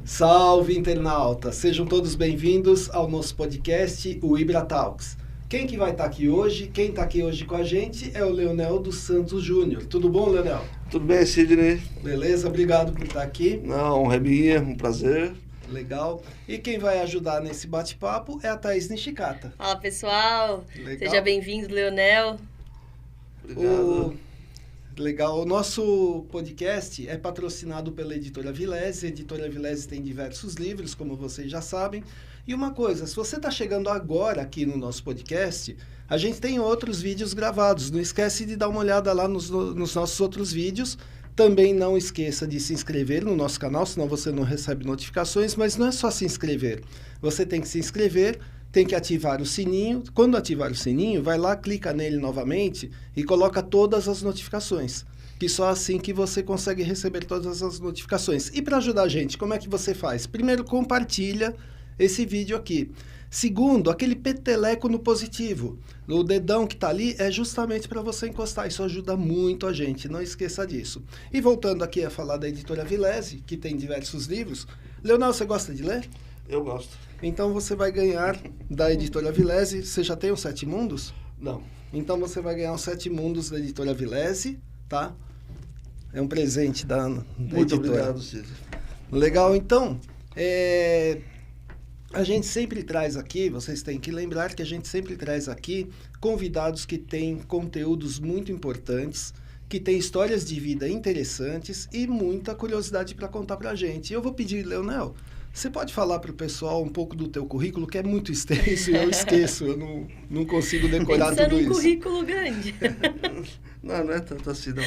Salve, internauta! Sejam todos bem-vindos ao nosso podcast, o Ibra Talks. Quem que vai estar aqui hoje? Quem está aqui hoje com a gente é o Leonel dos Santos Júnior. Tudo bom, Leonel? Tudo bem, Sidney? Beleza, obrigado por estar aqui. Não, honra é minha, um prazer. Legal. E quem vai ajudar nesse bate-papo é a Thaís Nishikata. Fala, pessoal. Legal. Seja bem-vindo, Leonel. Obrigado. Legal. O nosso podcast é patrocinado pela Editora Vilese. A Editora Vilese tem diversos livros, como vocês já sabem. E uma coisa, se você está chegando agora aqui no nosso podcast, a gente tem outros vídeos gravados. Não esquece de dar uma olhada lá nos nossos outros vídeos. Também não esqueça de se inscrever no nosso canal, senão você não recebe notificações. Mas não é só se inscrever. Você tem que se inscrever, tem que ativar o sininho. Quando ativar o sininho, vai lá, clica nele novamente e coloca todas as notificações. Que só assim que você consegue receber todas as notificações. E para ajudar a gente, como é que você faz? Primeiro, compartilha esse vídeo aqui. Segundo, aquele peteleco no positivo. O dedão que está ali é justamente para você encostar. Isso ajuda muito a gente, não esqueça disso. E voltando aqui a falar da Editora Vilese, que tem diversos livros. Leonel, você gosta de ler? Eu gosto. Então você vai ganhar da Editora Vilese. Você já tem os 7 mundos? Não. Então você vai ganhar os 7 mundos da Editora Vilese, tá? É um presente da Muito editora. obrigado, Cid. Legal, então, a gente sempre traz aqui, vocês têm que lembrar que a gente sempre traz aqui convidados que têm conteúdos muito importantes, que têm histórias de vida interessantes e muita curiosidade para contar para a gente. Eu vou pedir, Leonel, você pode falar para o pessoal um pouco do teu currículo, que é muito extenso e eu esqueço, eu não consigo decorar tudo isso. Pensando um currículo grande. Não é tanto assim, não.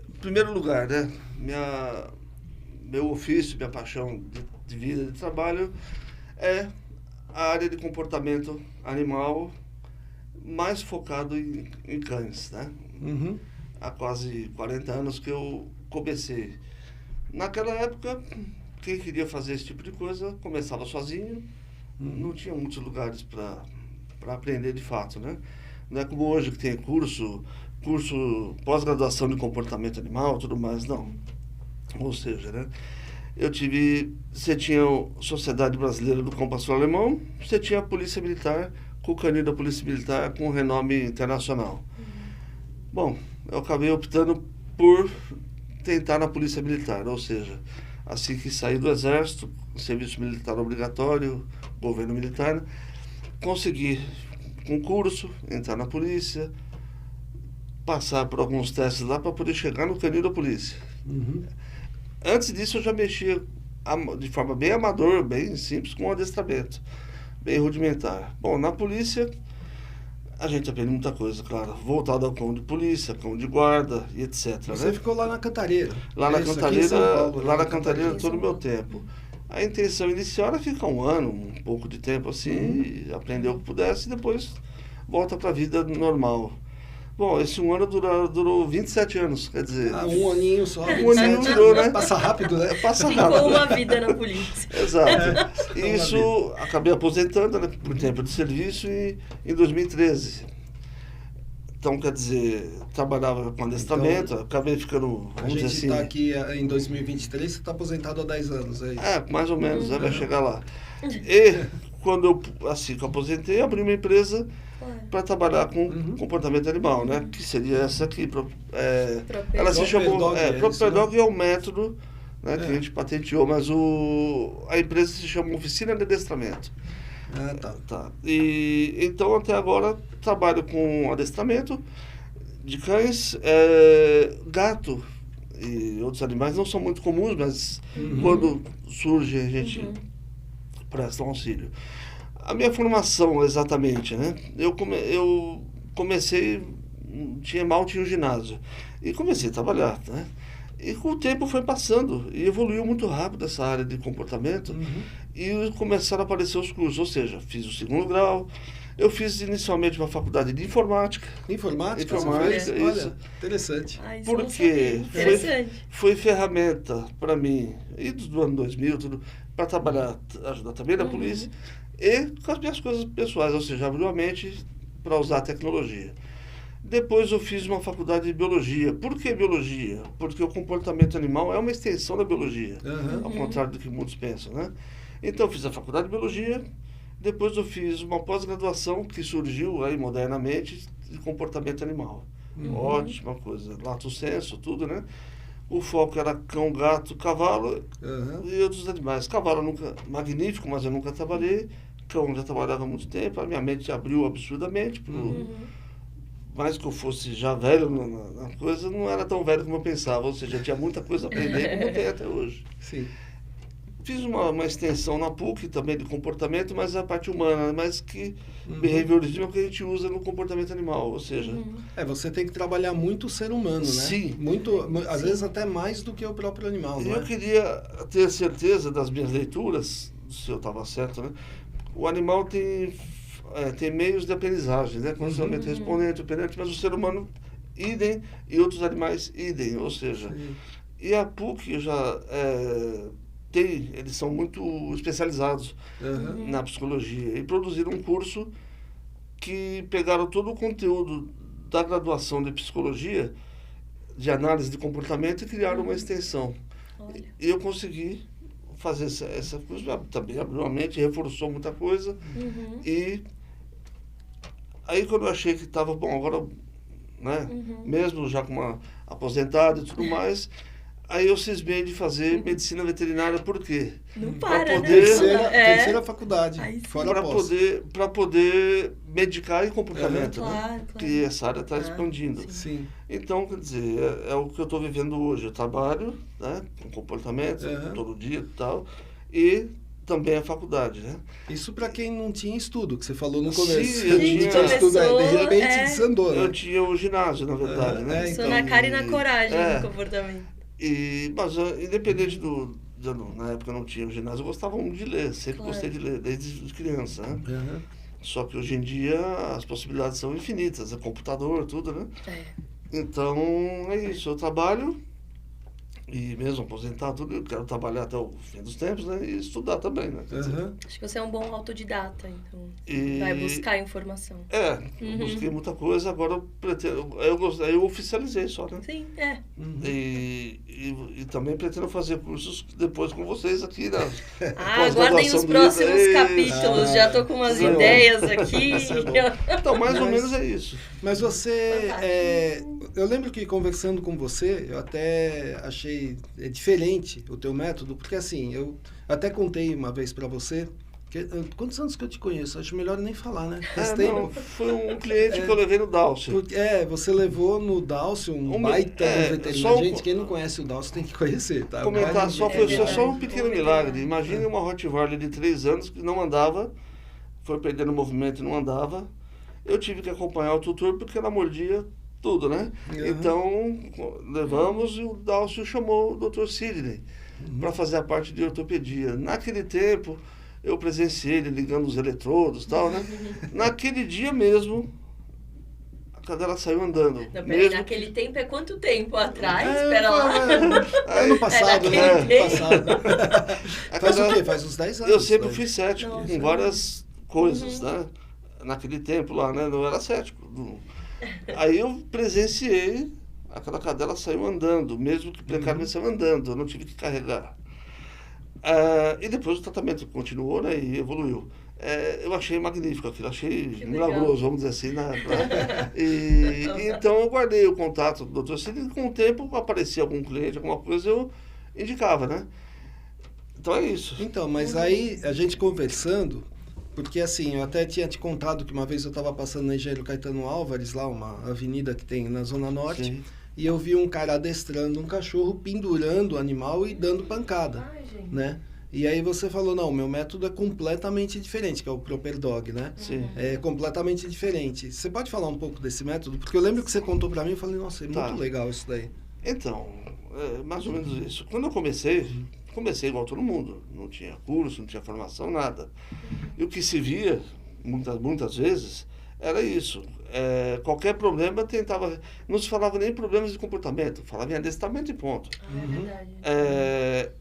Em primeiro lugar, né? Meu ofício, minha paixão de vida, de trabalho, é a área de comportamento animal, mais focado em cães, né? Uhum. Há quase 40 anos que eu comecei. Naquela época, quem queria fazer esse tipo de coisa começava sozinho, não tinha muitos lugares para aprender de fato, né? Não é como hoje que tem curso pós-graduação de comportamento animal, tudo mais, não. Ou seja, né? Você tinha a Sociedade Brasileira do Cão Pastor Alemão, você tinha a Polícia Militar, com o canil da Polícia Militar com renome internacional. Bom, eu acabei optando por tentar na Polícia Militar, ou seja, assim que saí do Exército, serviço militar obrigatório, governo militar, consegui concurso, entrar na polícia, passar por alguns testes lá para poder chegar no canil da polícia. Uhum. Antes disso eu já mexia de forma bem amador, bem simples, com adestramento, bem rudimentar. Bom, na polícia a gente aprende muita coisa, claro, voltado ao cão de polícia, cão de guarda e etc. Você né? ficou lá na Cantareira. Lá na Isso, aqui em Cantareira, São Paulo, lá na Cantareira Em todo o São meu Paulo. tempo. A intenção inicial era ficar um ano, um pouco de tempo assim, e aprender o que pudesse e depois volta para a vida normal. Bom, esse um ano durou 27 anos, quer dizer... Um aninho só. Um aninho durou, né? Passa rápido, né? Passa Ficou rápido. uma vida na polícia. Exato. Isso, acabei aposentando, né, por tempo de serviço em 2013. Então, quer dizer, trabalhava com adestramento, acabei ficando, A vamos dizer gente assim... está aqui em 2023, você está aposentado há 10 anos, é isso? Mais ou menos, vai chegar lá. E quando eu, assim que eu aposentei, abri uma empresa para trabalhar com comportamento animal, né? Que seria essa aqui. Ela se chamou... Proper Dog é um método, né, que a gente patenteou, mas a empresa se chama Oficina de Adestramento. Tá. E então até agora trabalho com adestramento de cães, gato e outros animais não são muito comuns, mas quando surge a gente presta um auxílio. A minha formação exatamente, né? Eu comecei, mal tinha um ginásio e comecei a trabalhar, né? E com o tempo foi passando e evoluiu muito rápido essa área de comportamento e começaram a aparecer os cursos, ou seja, fiz o 2º grau Eu fiz inicialmente uma faculdade de informática. Informática? Informática, Olha, isso. interessante. Ah, isso eu não Porque sabia. Interessante. foi ferramenta para mim, e do ano 2000, tudo, para trabalhar, ajudar também na polícia, e com as minhas coisas pessoais, ou seja, abriu a mente para usar a tecnologia. Depois eu fiz uma faculdade de biologia. Por que biologia? Porque o comportamento animal é uma extensão da biologia, ao contrário do que muitos pensam, né? Então eu fiz a faculdade de biologia, depois eu fiz uma pós-graduação que surgiu aí modernamente de comportamento animal. Ótima coisa, lato sensu, tudo, né? O foco era cão, gato, cavalo e outros animais. Cavalo nunca, magnífico, mas eu nunca trabalhei. Cão já trabalhava há muito tempo, a minha mente abriu absurdamente. Mais que eu fosse já velho na coisa, não era tão velho como eu pensava. Ou seja, tinha muita coisa a aprender, como tem até hoje. Sim. Fiz uma extensão na PUC também de comportamento, mas a parte humana, mas que behaviorismo é o que a gente usa no comportamento animal, ou seja... Você tem que trabalhar muito o ser humano, né? Sim. Às vezes até mais do que o próprio animal, não é? Eu queria ter certeza das minhas leituras, se eu estava certo, né? O animal tem meios de aprendizagem, né? Condicionamento respondente, operante, mas o ser humano, idem, e outros animais, idem, ou seja... E a PUC já... eles são muito especializados na psicologia e produziram um curso que pegaram todo o conteúdo da graduação de psicologia, de análise de comportamento e criaram uma extensão. E eu consegui fazer essa coisa, também abriu a mente, reforçou muita coisa. E aí quando eu achei que estava bom, agora, né, mesmo já com uma aposentada e tudo mais... Aí eu cismei de fazer medicina veterinária, por quê? Não para, pra poder, Terceira faculdade, fora para poder medicar e comportamento, né? Claro. Que essa área está expandindo. Sim. Então, quer dizer, é o que eu estou vivendo hoje. Eu trabalho, né, com comportamento, todo dia e tal, e também a faculdade, né? Isso para quem não tinha estudo, que você falou no começo. Sim, eu tinha estudo, de repente desandou, né? Eu tinha o ginásio, na verdade, né? Sou na cara e na coragem do comportamento. Mas independente na época eu não tinha o ginásio, eu gostava muito de ler, sempre gostei de ler, desde criança, né? Só que hoje em dia as possibilidades são infinitas, é computador, tudo, né? Então é isso, eu trabalho e mesmo aposentar tudo, eu quero trabalhar até o fim dos tempos, né? E estudar também, né? Acho que você é um bom autodidata, então vai buscar informação. Busquei muita coisa, agora eu pretendo, eu oficializei só, né? Sim, E também pretendo fazer cursos depois com vocês aqui, né? Aguardem os próximos capítulos, já estou com umas ideias aqui. Então, mais ou menos é isso. Mas você, eu lembro que conversando com você, eu até achei diferente o teu método, porque assim, eu até contei uma vez para você, quantos anos que eu te conheço? Acho melhor nem falar, né? Foi um cliente que eu levei no Dalcio. Você levou no Dalcio um baita veterinário. Gente, quem não conhece o Dalcio tem que conhecer, tá? Comentar, foi só um pequeno milagre. Imagine uma Rottweiler de 3 anos que não andava, foi perdendo movimento e não andava. Eu tive que acompanhar o tutor porque ela mordia tudo, né? Então, levamos e o Dalcio chamou o Dr. Sidney para fazer a parte de ortopedia. Naquele tempo, eu presenciei ele ligando os eletrodos e tal, né? Naquele dia mesmo, a cadela saiu andando. Não, peraí, naquele tempo é quanto tempo atrás? Espera lá. Ano passado, né? Faz o quê? Faz uns 10 anos. Eu sempre fui cético com várias coisas, né? Naquele tempo lá, né? Eu era cético. Aí eu presenciei, aquela cadela saiu andando, mesmo que precariamente saiu andando, eu não tive que carregar. E depois o tratamento continuou, né, e evoluiu. Eu achei magnífico aquilo, achei milagroso, vamos dizer assim. Então eu guardei o contato do Dr. Sidney e com o tempo aparecia algum cliente, alguma coisa, eu indicava, né? Então é isso. Então, mas aí a gente conversando... Porque assim, eu até tinha te contado que uma vez eu estava passando na Engenheiro Caetano Álvares, lá uma avenida que tem na Zona Norte, e eu vi um cara adestrando um cachorro, pendurando o animal e dando pancada, né? E aí você falou, não, meu método é completamente diferente, que é o Proper Dog, né? Sim. É completamente diferente. Você pode falar um pouco desse método? Porque eu lembro que você contou para mim e eu falei, nossa, é muito legal isso daí. Então, mais ou menos isso. Quando eu comecei igual todo mundo. Não tinha curso, não tinha formação, nada. E o que se via, muitas vezes, era isso. Qualquer problema tentava... Não se falava nem em problemas de comportamento, falava em adestramento e ponto. É verdade.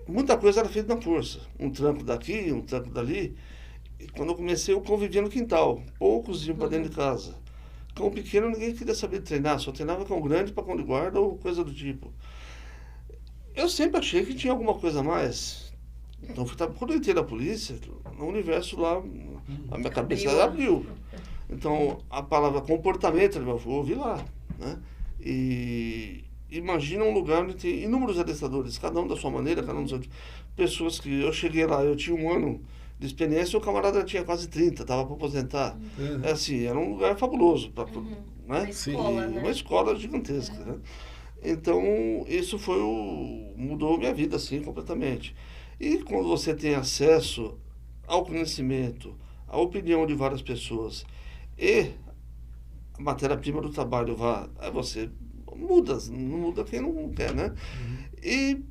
Muita coisa era feita na força. Um tranco daqui, um tranco dali. E quando eu comecei, eu convivia no quintal. Poucos iam para dentro de casa. Cão pequeno, ninguém queria saber de treinar. Só treinava cão grande para cão de guarda ou coisa do tipo. Eu sempre achei que tinha alguma coisa a mais. Então, quando eu entrei na polícia, no universo lá, a minha cabeça abriu. Então, a palavra comportamento, eu ouvi lá, né? E imagina um lugar onde tem inúmeros adestradores, cada um da sua maneira, cada um dos seus... Pessoas que... Eu cheguei lá, eu tinha 1 ano de experiência, o camarada tinha quase 30, estava para aposentar. Assim, era um lugar fabuloso. Né? Uma escola, né? Uma escola gigantesca, né? Então, isso mudou minha vida, assim, completamente. E quando você tem acesso ao conhecimento, à opinião de várias pessoas e a matéria-prima do trabalho você muda, não muda quem não quer, né? E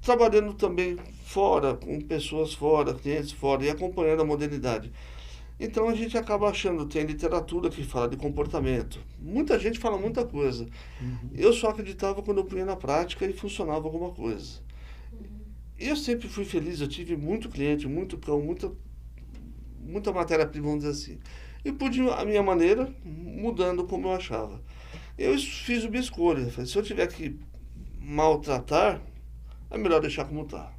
trabalhando também fora, com pessoas fora, clientes fora e acompanhando a modernidade. Então a gente acaba achando, tem literatura que fala de comportamento. Muita gente fala muita coisa. Eu só acreditava quando eu punha na prática e funcionava alguma coisa. Eu sempre fui feliz, eu tive muito cliente, muito cão, muita matéria-prima, vamos dizer assim. E pude, a minha maneira, mudando como eu achava. Eu fiz uma escolha. Falei, se eu tiver que maltratar, é melhor deixar como está.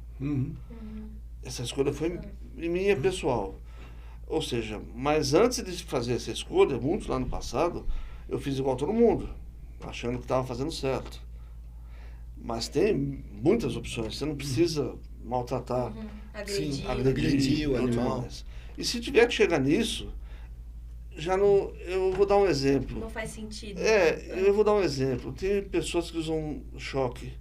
Essa escolha foi minha, pessoal. Ou seja, mas antes de fazer essa escolha, muito lá no passado, eu fiz igual todo mundo, achando que estava fazendo certo. Mas tem muitas opções, você não precisa maltratar, agredir o animal. E se tiver que chegar nisso, já não... Eu vou dar um exemplo. Não faz sentido. Eu vou dar um exemplo. Tem pessoas que usam choque,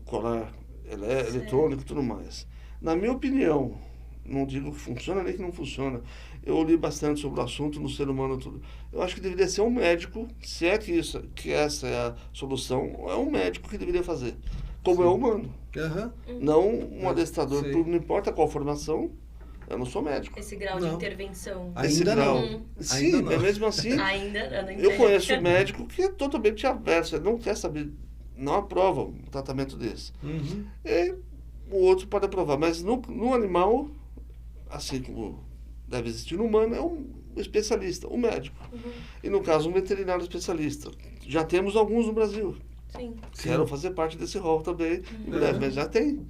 colar, eletrônico e tudo mais. Na minha opinião, não digo que funciona nem que não funciona. Eu li bastante sobre o assunto no ser humano. Tudo. Eu acho que deveria ser um médico, se é que essa é a solução, é um médico que deveria fazer. Como é humano. Não um adestrador, não importa qual formação, eu não sou médico. Esse grau de intervenção. Ainda não. Sim, mas mesmo assim, eu conheço um médico que é totalmente averso, ele não quer saber, não aprova um tratamento desse. E o outro pode aprovar, mas no animal, assim como deve existir no humano, é um especialista, um médico. E no caso, um veterinário especialista. Já temos alguns no Brasil. Sim. Quero fazer parte desse rol também, em breve, mas já tem.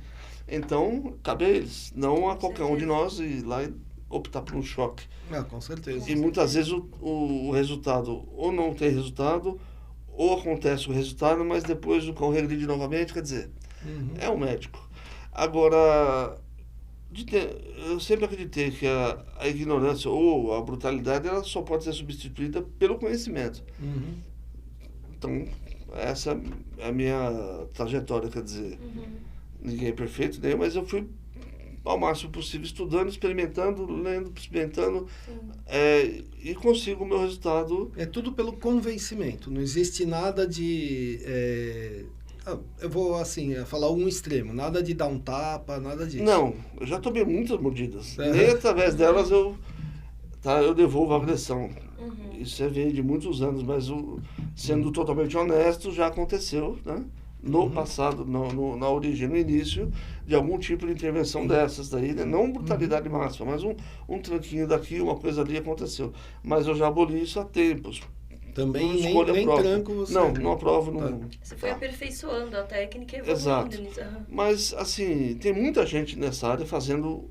Então, cabe a eles, não a qualquer um de nós ir lá e optar por um choque. Com certeza. E muitas vezes o resultado ou não tem resultado, ou acontece o resultado, mas depois o cão regride novamente, quer dizer, é um médico. Agora, eu sempre acreditei que a ignorância ou a brutalidade ela só pode ser substituída pelo conhecimento. Então, essa é a minha trajetória, quer dizer, ninguém é perfeito, mas eu fui ao máximo possível estudando, experimentando, lendo, experimentando, e consigo o meu resultado. É tudo pelo convencimento, não existe nada de... eu vou, assim, falar um extremo, nada de dar um tapa, nada disso. Não, eu já tomei muitas mordidas, nem através delas eu devolvo a agressão. Isso vem de muitos anos, mas sendo totalmente honesto, já aconteceu, né? No passado, na origem, no início, de algum tipo de intervenção dessas daí, né? Não brutalidade máxima, mas um tranquinho daqui, uma coisa ali aconteceu. Mas eu já aboli isso há tempos. Também nem tranco você... Não aprovo. Você foi aperfeiçoando a técnica e evoluindo. Exato. Mas, assim, tem muita gente nessa área fazendo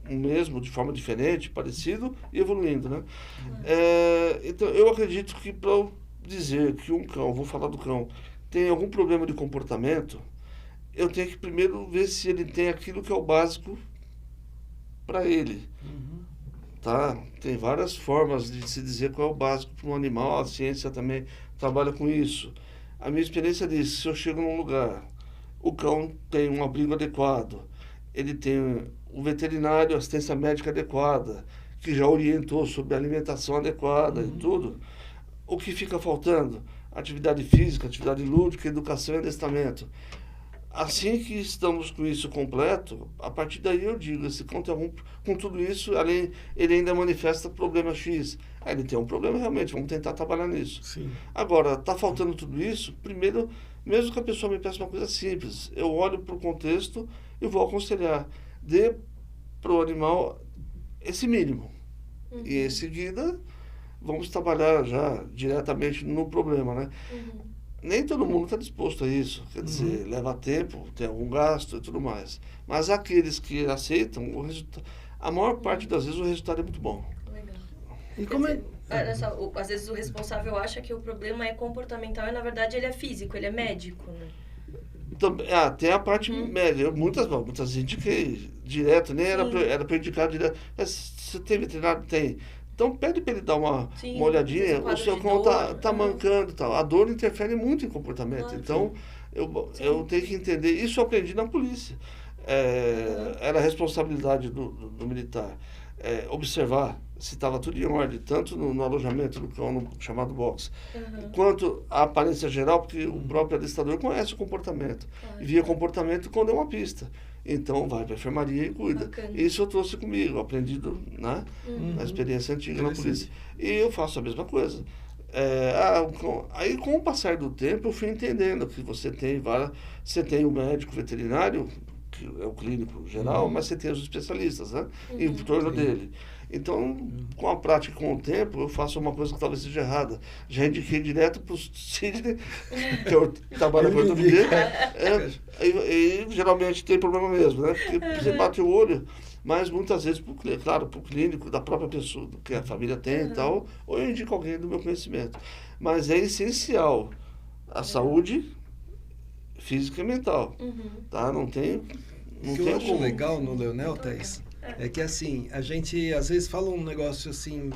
o mesmo, de forma diferente, parecido e evoluindo, né? Então, eu acredito que para eu dizer que um cão, vou falar do cão, tem algum problema de comportamento, eu tenho que primeiro ver se ele tem aquilo que é o básico para ele. Tá? Tem várias formas de se dizer qual é o básico para um animal, a ciência também trabalha com isso. A minha experiência diz, se eu chego num lugar, o cão tem um abrigo adequado, ele tem um veterinário, assistência médica adequada, que já orientou sobre a alimentação adequada e tudo, o que fica faltando? Atividade física, atividade lúdica, educação e adestramento. Assim que estamos com isso completo, a partir daí eu digo, esse cão tem algum, com tudo isso, ele ainda manifesta problema X. Aí ele tem um problema realmente, vamos tentar trabalhar nisso. Sim. Agora, está faltando tudo isso, primeiro, mesmo que a pessoa me peça uma coisa simples, eu olho para o contexto e vou aconselhar. Dê para o animal esse mínimo. E em seguida, vamos trabalhar já diretamente no problema, né? Nem todo mundo está disposto a isso. Quer dizer, leva tempo, tem algum gasto e tudo mais. Mas aqueles que aceitam, a maior parte das vezes o resultado é muito bom. Legal. E como é... Olha só, às vezes o responsável acha que o problema é comportamental e na verdade ele é físico, ele é médico, né? Tem a parte média. Muitas vezes indiquei direto, nem era para indicar direto. Você tem veterinário? Tem. Então pede para ele dar uma olhadinha, o seu cão tá mancando e tal. A dor interfere muito em comportamento. Claro. Então eu tenho que entender. Isso eu aprendi na polícia. Era responsabilidade do militar. Observar se estava tudo em ordem, tanto no alojamento do cão, no chamado box, quanto a aparência geral, porque o próprio adestrador conhece o comportamento. E via comportamento quando é uma pista. Então, vai para a enfermaria e cuida. Bacana. Isso eu trouxe comigo, aprendido na experiência antiga na polícia. E eu faço a mesma coisa. Aí, com o passar do tempo, eu fui entendendo que você tem o médico veterinário, que é o clínico geral, mas você tem os especialistas, né? Em torno dele. Então, com a prática, com o tempo, eu faço uma coisa que talvez seja errada. Já indiquei direto para o Sidney, que eu trabalho com ortopedia, e geralmente tem problema mesmo, né? Porque você bate o olho, mas muitas vezes, claro, para o clínico, da própria pessoa, que a família tem e tal, ou eu indico alguém do meu conhecimento. Mas é essencial a saúde física e mental, tá? Não tem o que eu acho legal no Leonel, Thaís, é que assim, a gente às vezes fala um negócio assim,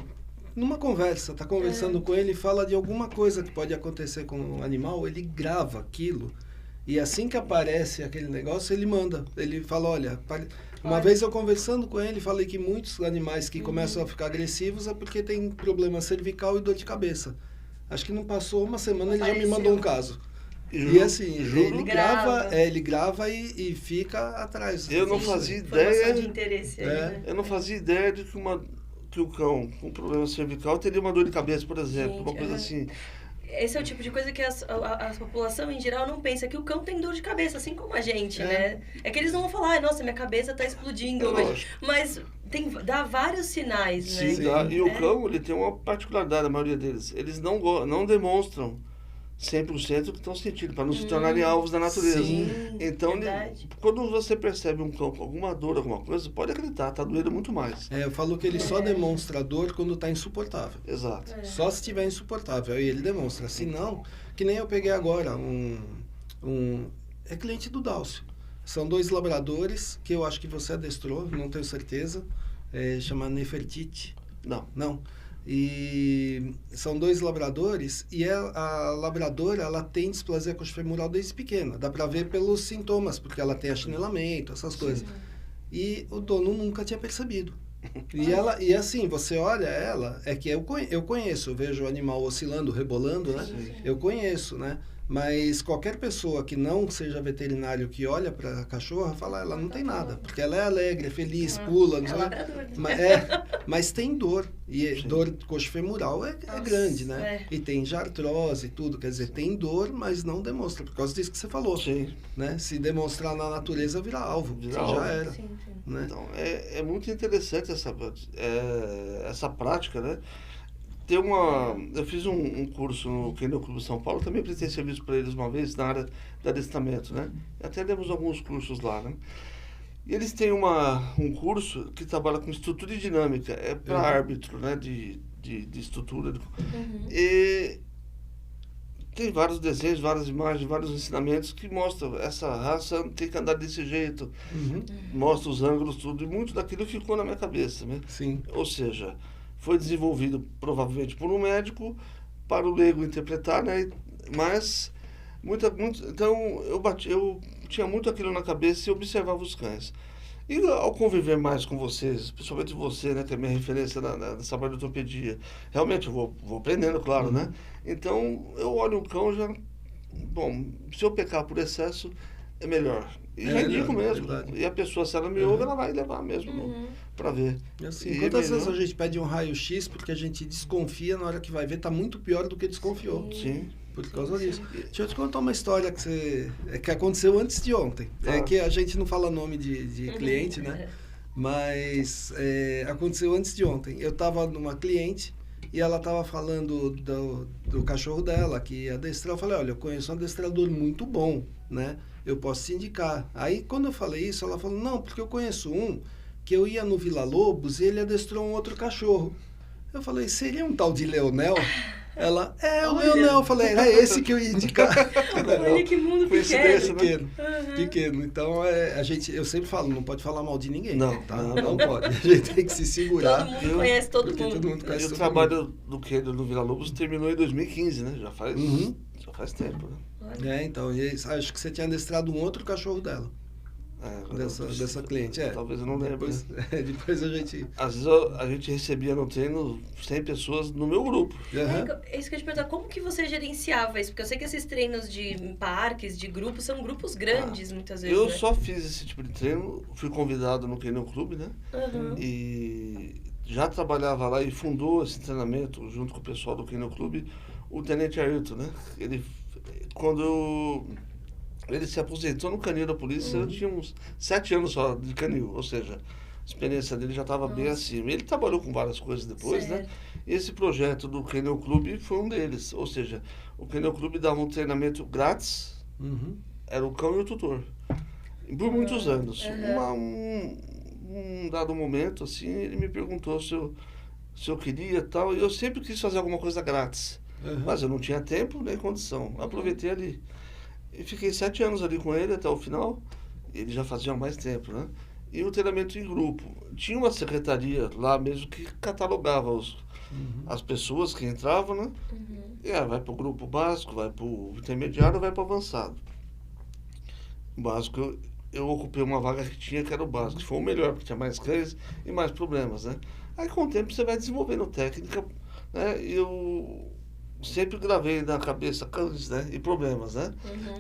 numa conversa, tá conversando com ele e fala de alguma coisa que pode acontecer com o animal, ele grava aquilo e assim que aparece aquele negócio, ele manda. Ele fala, olha, uma vez eu conversando com ele, falei que muitos animais que começam a ficar agressivos é porque tem problema cervical e dor de cabeça. Acho que não passou uma semana, ele já me mandou um caso. E assim, ele grava e fica atrás. Eu não fazia ideia. De interesse aí, né? Eu não fazia ideia de que o cão com problema cervical teria uma dor de cabeça, por exemplo, uma coisa assim. Esse é o tipo de coisa que a população em geral não pensa, que o cão tem dor de cabeça, assim como a gente, né? É que eles não vão falar, nossa, minha cabeça tá explodindo hoje. Mas dá vários sinais, né? Sim, dá. E o cão, ele tem uma particularidade, a maioria deles. Eles não demonstram 100% que estão sentindo, para não se tornarem alvos da natureza. Sim, então, quando você percebe um cão com alguma dor, alguma coisa, pode acreditar, tá doendo muito mais. Eu falo que ele só demonstra dor quando está insuportável. Exato. Só se estiver insuportável, aí ele demonstra. Se não, que nem eu peguei agora, é cliente do Dálcio. São 2 labradores, que eu acho que você adestrou, não tenho certeza, chama Nefertiti. Não. E são 2 labradores e a labradora, ela tem displasia coxofemoral desde pequena. Dá pra ver pelos sintomas, porque ela tem achinelamento, essas coisas. E o dono nunca tinha percebido. E assim, você olha ela, é que eu conheço, eu vejo o animal oscilando, rebolando, né? Eu conheço, né? Mas qualquer pessoa que não seja veterinário que olha para a cachorra, fala, ela não tem nada, porque ela é alegre, é feliz, pula, não sei. Mas tem dor, e dor coxofemoral é grande, né? E tem já artrose e tudo, quer dizer, tem dor, mas não demonstra, por causa disso que você falou. Né? Se demonstrar na natureza, vira alvo, já era. Né? Então, é muito interessante essa prática, né? Eu fiz um curso no Kennel Clube São Paulo, também prestei serviço para eles uma vez na área de adestramento, né? Até demos alguns cursos lá, né? E eles têm um curso que trabalha com estrutura e dinâmica, para árbitro, né? De estrutura. E tem vários desenhos, várias imagens, vários ensinamentos que mostram essa raça tem que andar desse jeito, mostra os ângulos, tudo, e muito daquilo ficou na minha cabeça, né? Sim. Ou seja, foi desenvolvido provavelmente por um médico para o leigo interpretar, né? Mas então eu tinha muito aquilo na cabeça e observava os cães. E ao conviver mais com vocês, principalmente você, né, que é minha referência nessa parte de ortopedia, realmente eu vou aprendendo, claro, né? Então eu olho um cão já, bom, se eu pecar por excesso, é melhor. E já indico mesmo. E a pessoa, se ela me ouve, ela vai levar mesmo para ver. Assim, quantas vezes a gente pede um raio-x porque a gente desconfia, na hora que vai ver, tá muito pior do que desconfiou. Sim. Por causa disso. Deixa eu te contar uma história que aconteceu antes de ontem. É que a gente não fala nome de cliente, né? Mas aconteceu antes de ontem. Eu estava numa cliente e ela estava falando do cachorro dela, que ia adestrar. Eu falei, olha, eu conheço um adestrador muito bom, né? Eu posso te indicar. Aí, quando eu falei isso, ela falou, não, porque eu conheço um que eu ia no Vila Lobos e ele adestrou um outro cachorro. Eu falei, seria um tal de Leonel? Ela, o Leonel. Eu falei, era esse que eu ia indicar. Olha que mundo pequeno. Pequeno. Então, eu sempre falo, não pode falar mal de ninguém. Não, tá? Não pode. A gente tem que se segurar. Todo mundo conhece todo mundo. E o trabalho do Kenner no Vila Lobos terminou em 2015, né? Já faz tempo, né? Então, acho que você tinha adestrado um outro cachorro dela. Dessa cliente, Talvez eu não lembre. Depois a gente... Às vezes a gente recebia no treino 100 pessoas no meu grupo. É isso que eu te perguntar, como que você gerenciava isso? Porque eu sei que esses treinos de parques, de grupos, são grupos grandes, muitas vezes, Eu só fiz esse tipo de treino, fui convidado no Kennel Club, né? E já trabalhava lá e fundou esse treinamento junto com o pessoal do Kennel Club, o Tenente Ayrton, né? Quando ele se aposentou no canil da polícia, eu tinha uns 7 anos só de canil, ou seja, a experiência dele já estava bem acima. Ele trabalhou com várias coisas depois, né? E esse projeto do Kennel Club foi um deles, ou seja, o Kennel Club dava um treinamento grátis, era o cão e o tutor, por muitos anos. Um dado momento, assim, ele me perguntou se eu queria tal, e eu sempre quis fazer alguma coisa grátis, mas eu não tinha tempo nem condição. Aproveitei ali. E fiquei 7 anos ali com ele até o final. Ele já fazia mais tempo, né? E o treinamento em grupo. Tinha uma secretaria lá mesmo que catalogava as pessoas que entravam, né? E vai para o grupo básico, vai para o intermediário, vai para o avançado. O básico, eu ocupei uma vaga que era o básico, que foi o melhor, porque tinha mais cães e mais problemas, né? Aí com o tempo você vai desenvolvendo técnica, né? E eu sempre gravei na cabeça cães, né? E problemas, né?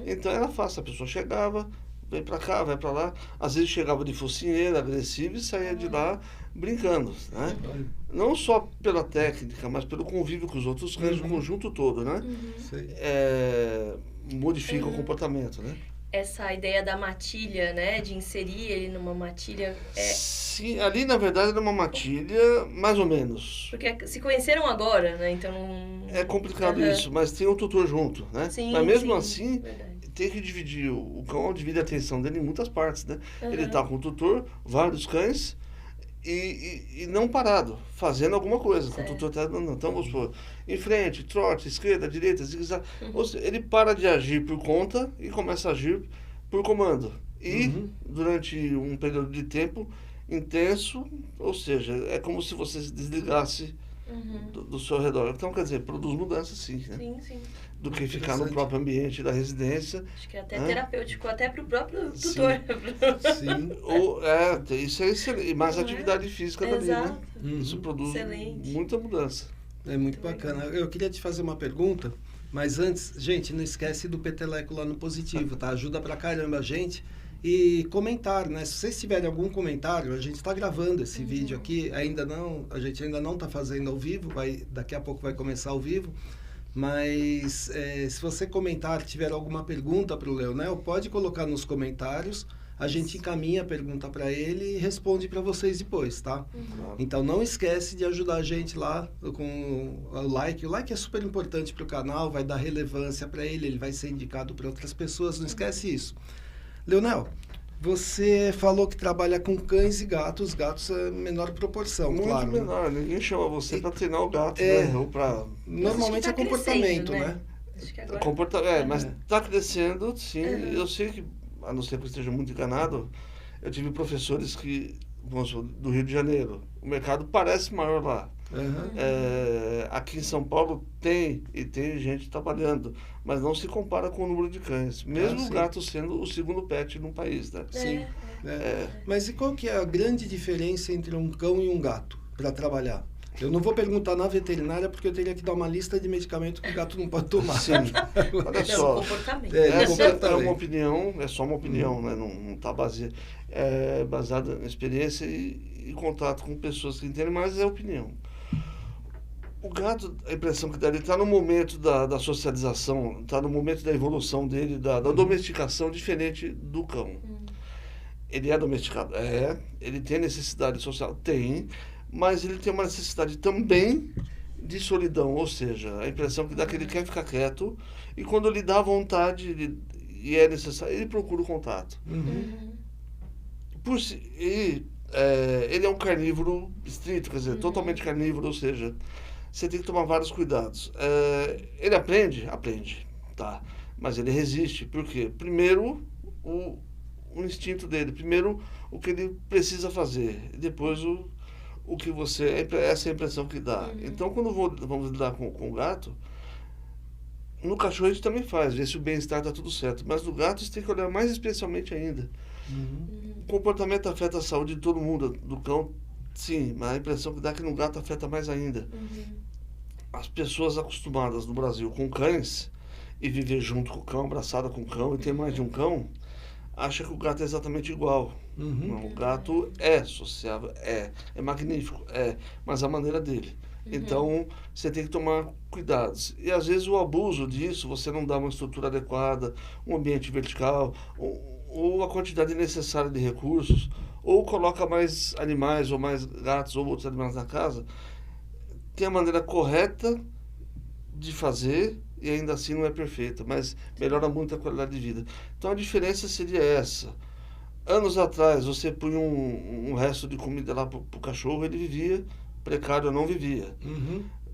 Então era fácil, a pessoa chegava, vem pra cá, vai pra lá, às vezes chegava de focinheira, agressivo e saía de lá brincando, né? Não só pela técnica, mas pelo convívio com os outros cães, o conjunto todo, né? Modifica o comportamento, né? Essa ideia da matilha, né? De inserir ele numa matilha... Sim, ali na verdade era uma matilha, mais ou menos. Porque se conheceram agora, né? Então... É complicado isso, mas tem um tutor junto, né? Sim, mas mesmo assim, verdade. Tem que dividir, o cão divide a atenção dele em muitas partes, né? Ele tá com o tutor, vários cães, e não parado, fazendo alguma coisa. O tutor tá andando, então vamos supor, em frente, trote, esquerda, direita, zigue-zague. Ou seja, ele para de agir por conta e começa a agir por comando. E durante um período de tempo intenso, ou seja, é como se você se desligasse do seu redor. Então, quer dizer, produz mudança, sim, né? Sim. Do que ficar no próprio ambiente da residência. Acho que é até terapêutico, até para o próprio tutor. Sim. Isso é excelente. E mais atividade física também, né? Isso produz muita mudança. É muito bacana. Eu queria te fazer uma pergunta, mas antes, gente, não esquece do peteleco lá no Positivo, tá? Ajuda pra caramba a gente. E comentar, né? Se vocês tiverem algum comentário, a gente está gravando esse vídeo aqui, a gente ainda não está fazendo ao vivo, daqui a pouco vai começar ao vivo, mas se você comentar, tiver alguma pergunta para o Leonel, pode colocar nos comentários, a gente encaminha a pergunta para ele e responde para vocês depois, tá? Então não esquece de ajudar a gente lá com o like. O like é super importante para o canal, vai dar relevância para ele vai ser indicado para outras pessoas, não esquece isso. Leonel, você falou que trabalha com cães e gatos. Gatos é menor proporção, muito claro. Muito menor. Né? Ninguém chama você para treinar o gato, né? Ou pra... Normalmente é comportamento, né? Acho que agora... mas está crescendo, sim. Eu sei que, a não ser que eu esteja muito enganado, eu tive professores que, do Rio de Janeiro. O mercado parece maior lá. Aqui em São Paulo tem gente trabalhando, mas não se compara com o número de cães, mesmo o gato sendo o segundo pet no país, né? Mas e qual que é a grande diferença entre um cão e um gato para trabalhar? Eu não vou perguntar na veterinária porque eu teria que dar uma lista de medicamentos que o gato não pode tomar. Sim. Olha É só. um comportamento. É uma opinião, é só uma opinião, né? Não está baseada em experiência e contato com pessoas que entendem, mas é opinião. O gato, a impressão que dá, ele está no momento da socialização, está no momento da evolução dele, da domesticação diferente do cão. Ele é domesticado? É. Ele tem necessidade social? Tem. Mas ele tem uma necessidade também de solidão, ou seja, a impressão que dá que ele quer ficar quieto e quando lhe dá vontade e é necessário, ele procura o contato. Ele é um carnívoro estrito, quer dizer, totalmente carnívoro, ou seja, você tem que tomar vários cuidados. Ele aprende? Aprende, tá. Mas ele resiste, por quê? Primeiro, o instinto dele, primeiro o que ele precisa fazer, e depois o que você... Essa é a impressão que dá. Então, quando vamos lidar com o gato, no cachorro a gente também faz, ver se o bem-estar está tudo certo, mas no gato você tem que olhar mais especialmente ainda. O comportamento afeta a saúde de todo mundo, do cão, sim, mas a impressão que dá é que no gato afeta mais ainda. As pessoas acostumadas no Brasil com cães e viver junto com o cão, abraçada com o cão e ter mais de um cão, acha que o gato é exatamente igual. Não, o gato é sociável, é magnífico, mas a maneira dele. Então, você tem que tomar cuidados. E às vezes o abuso disso, você não dá uma estrutura adequada, um ambiente vertical, ou a quantidade necessária de recursos, ou coloca mais animais, ou mais gatos, ou outros animais na casa, tem a maneira correta de fazer e ainda assim não é perfeita, mas melhora muito a qualidade de vida. Então a diferença seria essa. Anos atrás, você punha um resto de comida lá para o cachorro, ele vivia, precário não vivia.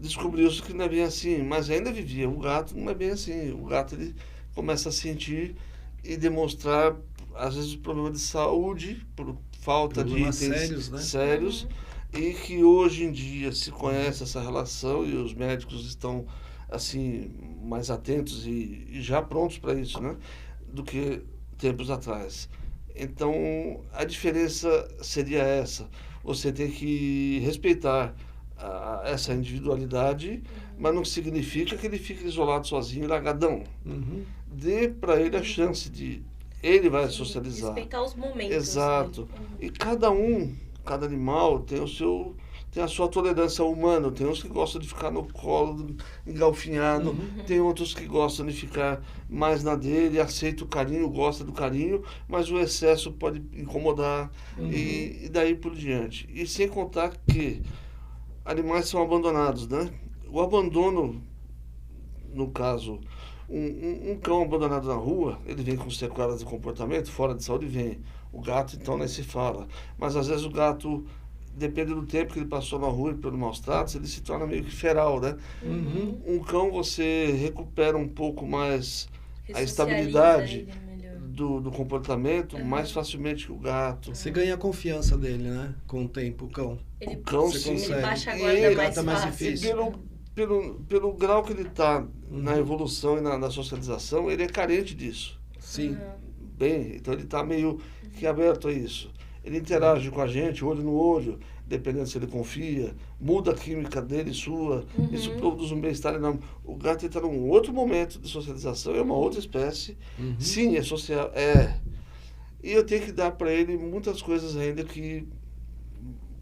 Descobriu-se que não é bem assim, mas ainda vivia. O gato não é bem assim. O gato ele começa a sentir e demonstrar, às vezes, problemas de saúde, por falta problemas de itens sérios, né? sérios, e que hoje em dia se conhece essa relação e os médicos estão assim mais atentos e já prontos para isso, né? Do que tempos atrás. Então, a diferença seria essa. Você tem que respeitar essa individualidade, mas não significa que ele fique isolado sozinho e largadão. Dê para ele a chance de... Ele vai socializar. Respeitar os momentos. Exato. E cada animal tem a sua tolerância humana. Tem uns que gostam de ficar no colo, engalfinhado. Tem outros que gostam de ficar mais na dele, aceita o carinho, gosta do carinho, mas o excesso pode incomodar e daí por diante. E sem contar que animais são abandonados, né? O abandono, no caso, um cão abandonado na rua, ele vem com sequelas de comportamento, fora de saúde vem. O gato, então, nem se fala. Mas, às vezes, o gato, depende do tempo que ele passou na rua e pelos maus tratos, ele se torna meio que feral, né? Um cão, você recupera um pouco mais a estabilidade do comportamento mais facilmente que o gato. Você ganha a confiança dele, né? Com o tempo, o cão. Ele, o cão, você sim. consegue. Ele baixa a guarda mais tá mais fácil. difícil. Pelo grau que ele está na evolução e na socialização, ele é carente disso. Sim. Bem, então ele está meio que aberto a isso. Ele interage com a gente, olho no olho, dependendo se ele confia, muda a química dele e sua, isso produz um bem-estar enorme. O gato está num outro momento de socialização, é uma outra espécie, sim, é social, e eu tenho que dar para ele muitas coisas ainda que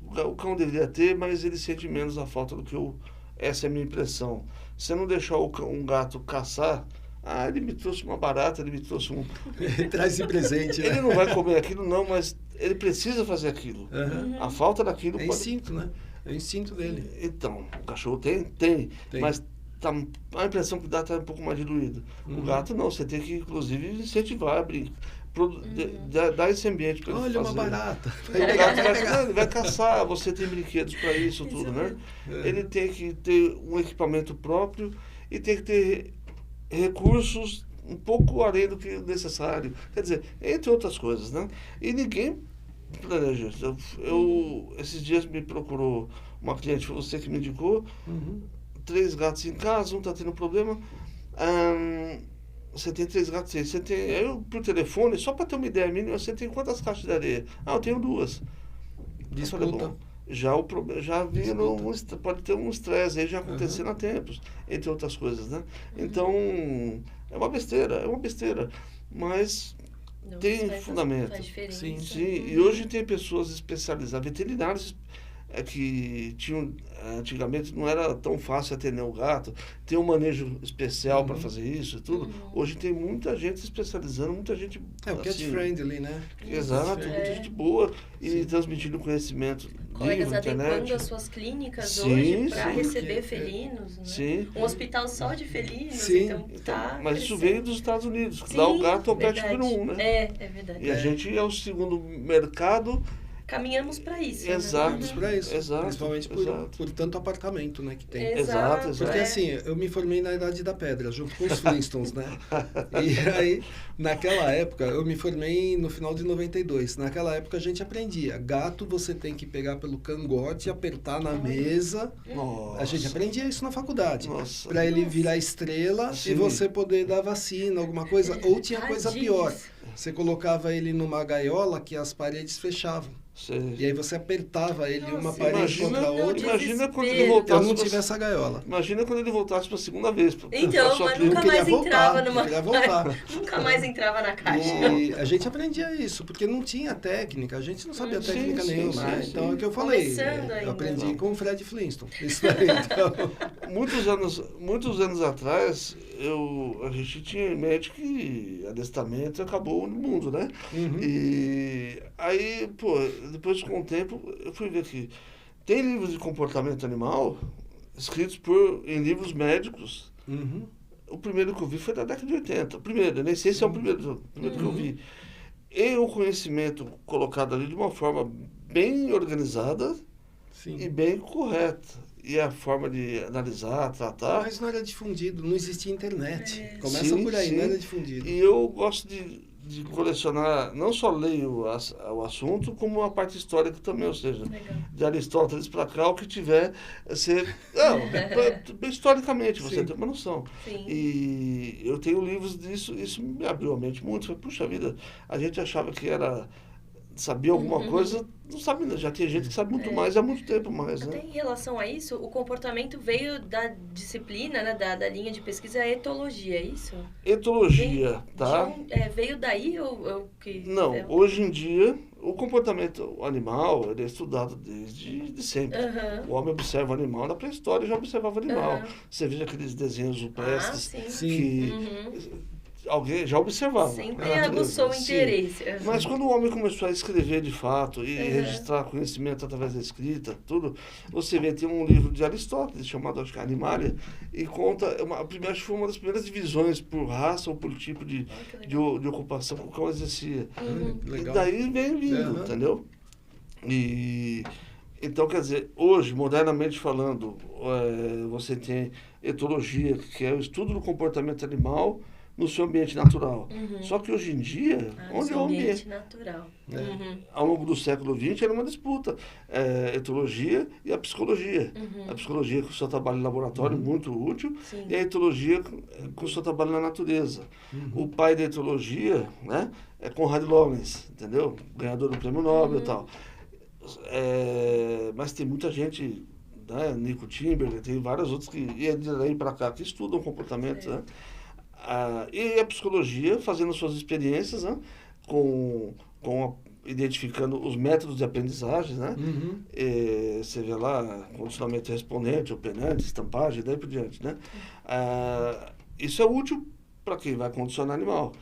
o cão deveria ter, mas ele sente menos a falta do que essa é a minha impressão. Se eu não deixar um gato caçar, ele me trouxe uma barata, ele me trouxe um... Ele traz esse presente, né? Ele não vai comer aquilo, não, mas ele precisa fazer aquilo. A falta daquilo pode... instinto, né? É o instinto dele. Então, o cachorro tem. Mas a impressão que dá está um pouco mais diluída. O gato não, você tem que, inclusive, incentivar, dar esse ambiente para ele fazer. Olha, uma barata. O gato ele vai caçar, você tem brinquedos para isso, tudo, né? Ele tem que ter um equipamento próprio e tem que ter recursos um pouco além do que necessário. Quer dizer, entre outras coisas, né? E ninguém planeja. Esses dias me procurou uma cliente, foi você que me indicou, 3 gatos em casa, um está tendo problema. Você tem 3 gatos, você tem... Eu, por telefone, só para ter uma ideia mínima, você tem quantas caixas de areia? Eu tenho 2. Disputa. já havia pode ter um estresse aí já acontecendo há tempos, entre outras coisas, né? Então, é uma besteira, mas Não, tem faz fundamento. diferença. Sim. Sim, e hoje tem pessoas especializadas, veterinários que tinham, antigamente não era tão fácil atender o gato, tem um manejo especial para fazer isso e tudo. Hoje tem muita gente especializando, muita gente... É o cat friendly, né? Exato, muita gente boa e transmitindo conhecimento Colegas livre, adequando internet. as suas clínicas Sim, hoje para sim. receber felinos, né? Sim. Um hospital só de felinos, Sim. então tá Mas isso crescendo. veio dos Estados Unidos. Sim, Lá o gato é o pet verdade. número 1, né? É verdade. E a gente é o segundo mercado. Caminhamos para isso. Exato. Vamos para isso. Exato, Principalmente exato. por tanto apartamento, né, que tem. Exato. Porque assim, eu me formei na Idade da Pedra, junto com os Flintstones, né? E aí, naquela época, eu me formei no final de 92. Naquela época a gente aprendia. Gato você tem que pegar pelo cangote, apertar na mesa. Nossa. A gente aprendia isso na faculdade. Nossa. Para ele virar estrela Sim. e você poder dar vacina, alguma coisa. Ou tinha coisa Tadinhos. pior. Você colocava ele numa gaiola que as paredes fechavam. Sei. E aí você apertava ele uma Nossa, parede imagina- contra a outra. Imagina quando ele desespero. Eu voltasse. não pra- tive essa gaiola. Imagina quando ele voltasse para a segunda vez. Então, Só mas que- nunca Eu queria mais voltar, entrava eu numa queria voltar. Nunca mais entrava na caixa. E a gente aprendia isso, porque não tinha técnica, a gente não sabia Sim, técnica sim, nenhuma. sim, né? sim. Então é o que eu falei. Começando Eu ainda. aprendi com o Fred Flintstone. Isso aí, então. Muitos anos atrás, a gente tinha em mente que adestramento acabou no mundo, né? Uhum. E aí, depois com o tempo, eu fui ver que tem livros de comportamento animal escritos em livros médicos. Uhum. O primeiro que eu vi foi da década de 80. O primeiro, eu nem sei se é o primeiro que eu vi. E o conhecimento colocado ali de uma forma bem organizada Sim. e bem correta. E a forma de analisar, tratar. Mas não era difundido, não existia internet. Começa Sim, por aí, sim. não era difundido. E eu gosto de colecionar, não só leio o assunto, como a parte histórica também, ou seja, Legal. de Aristóteles para cá, o que tiver, historicamente, você Sim. tem uma noção. Sim. E eu tenho livros disso, isso me abriu a mente muito. Falei, puxa vida, a gente achava que sabia alguma coisa, não sabe, já tem gente que sabe muito mais há muito tempo mais, Até né? em relação a isso, o comportamento veio da disciplina, né, da linha de pesquisa, a etologia, é isso? Etologia, tá? Veio daí ou que... Não, hoje em dia, o comportamento animal ele é estudado desde de sempre. Aham. O homem observa o animal, na pré-história já observava o animal. Aham. Você veja aqueles desenhos rupestres sim. Sim. que Uhum. alguém já observava. Sempre a natureza. aguçou o Sim. interesse. Mas quando o homem começou a escrever de fato e Uhum. registrar conhecimento através da escrita, tudo, você vê, tem um livro de Aristóteles chamado, acho que Animalia, e conta, acho que foi uma das primeiras divisões por raça ou por tipo de ocupação que o cão exercia. Legal. E daí vem vindo, Uhum. entendeu? E então, quer dizer, hoje, modernamente falando, você tem etologia, que é o estudo do comportamento animal no seu ambiente natural. Só que hoje em dia, onde é o ambiente? natural. Ao longo do século XX era uma disputa, etologia e a psicologia. A psicologia com o seu trabalho em laboratório, muito útil, Sim. e a etologia com o seu trabalho na natureza. O pai da etologia, né, é Conrad Lorenz, entendeu? Ganhador do Prêmio Nobel e tal. Mas tem muita gente, né, Nico Timberlake, tem vários outros que iam daí para cá que estudam comportamento, né? E a psicologia fazendo suas experiências, né, identificando os métodos de aprendizagem, né? Uhum. Você vê lá condicionamento respondente, operante, estampagem, daí por diante, né? Isso é útil para quem vai condicionar animal.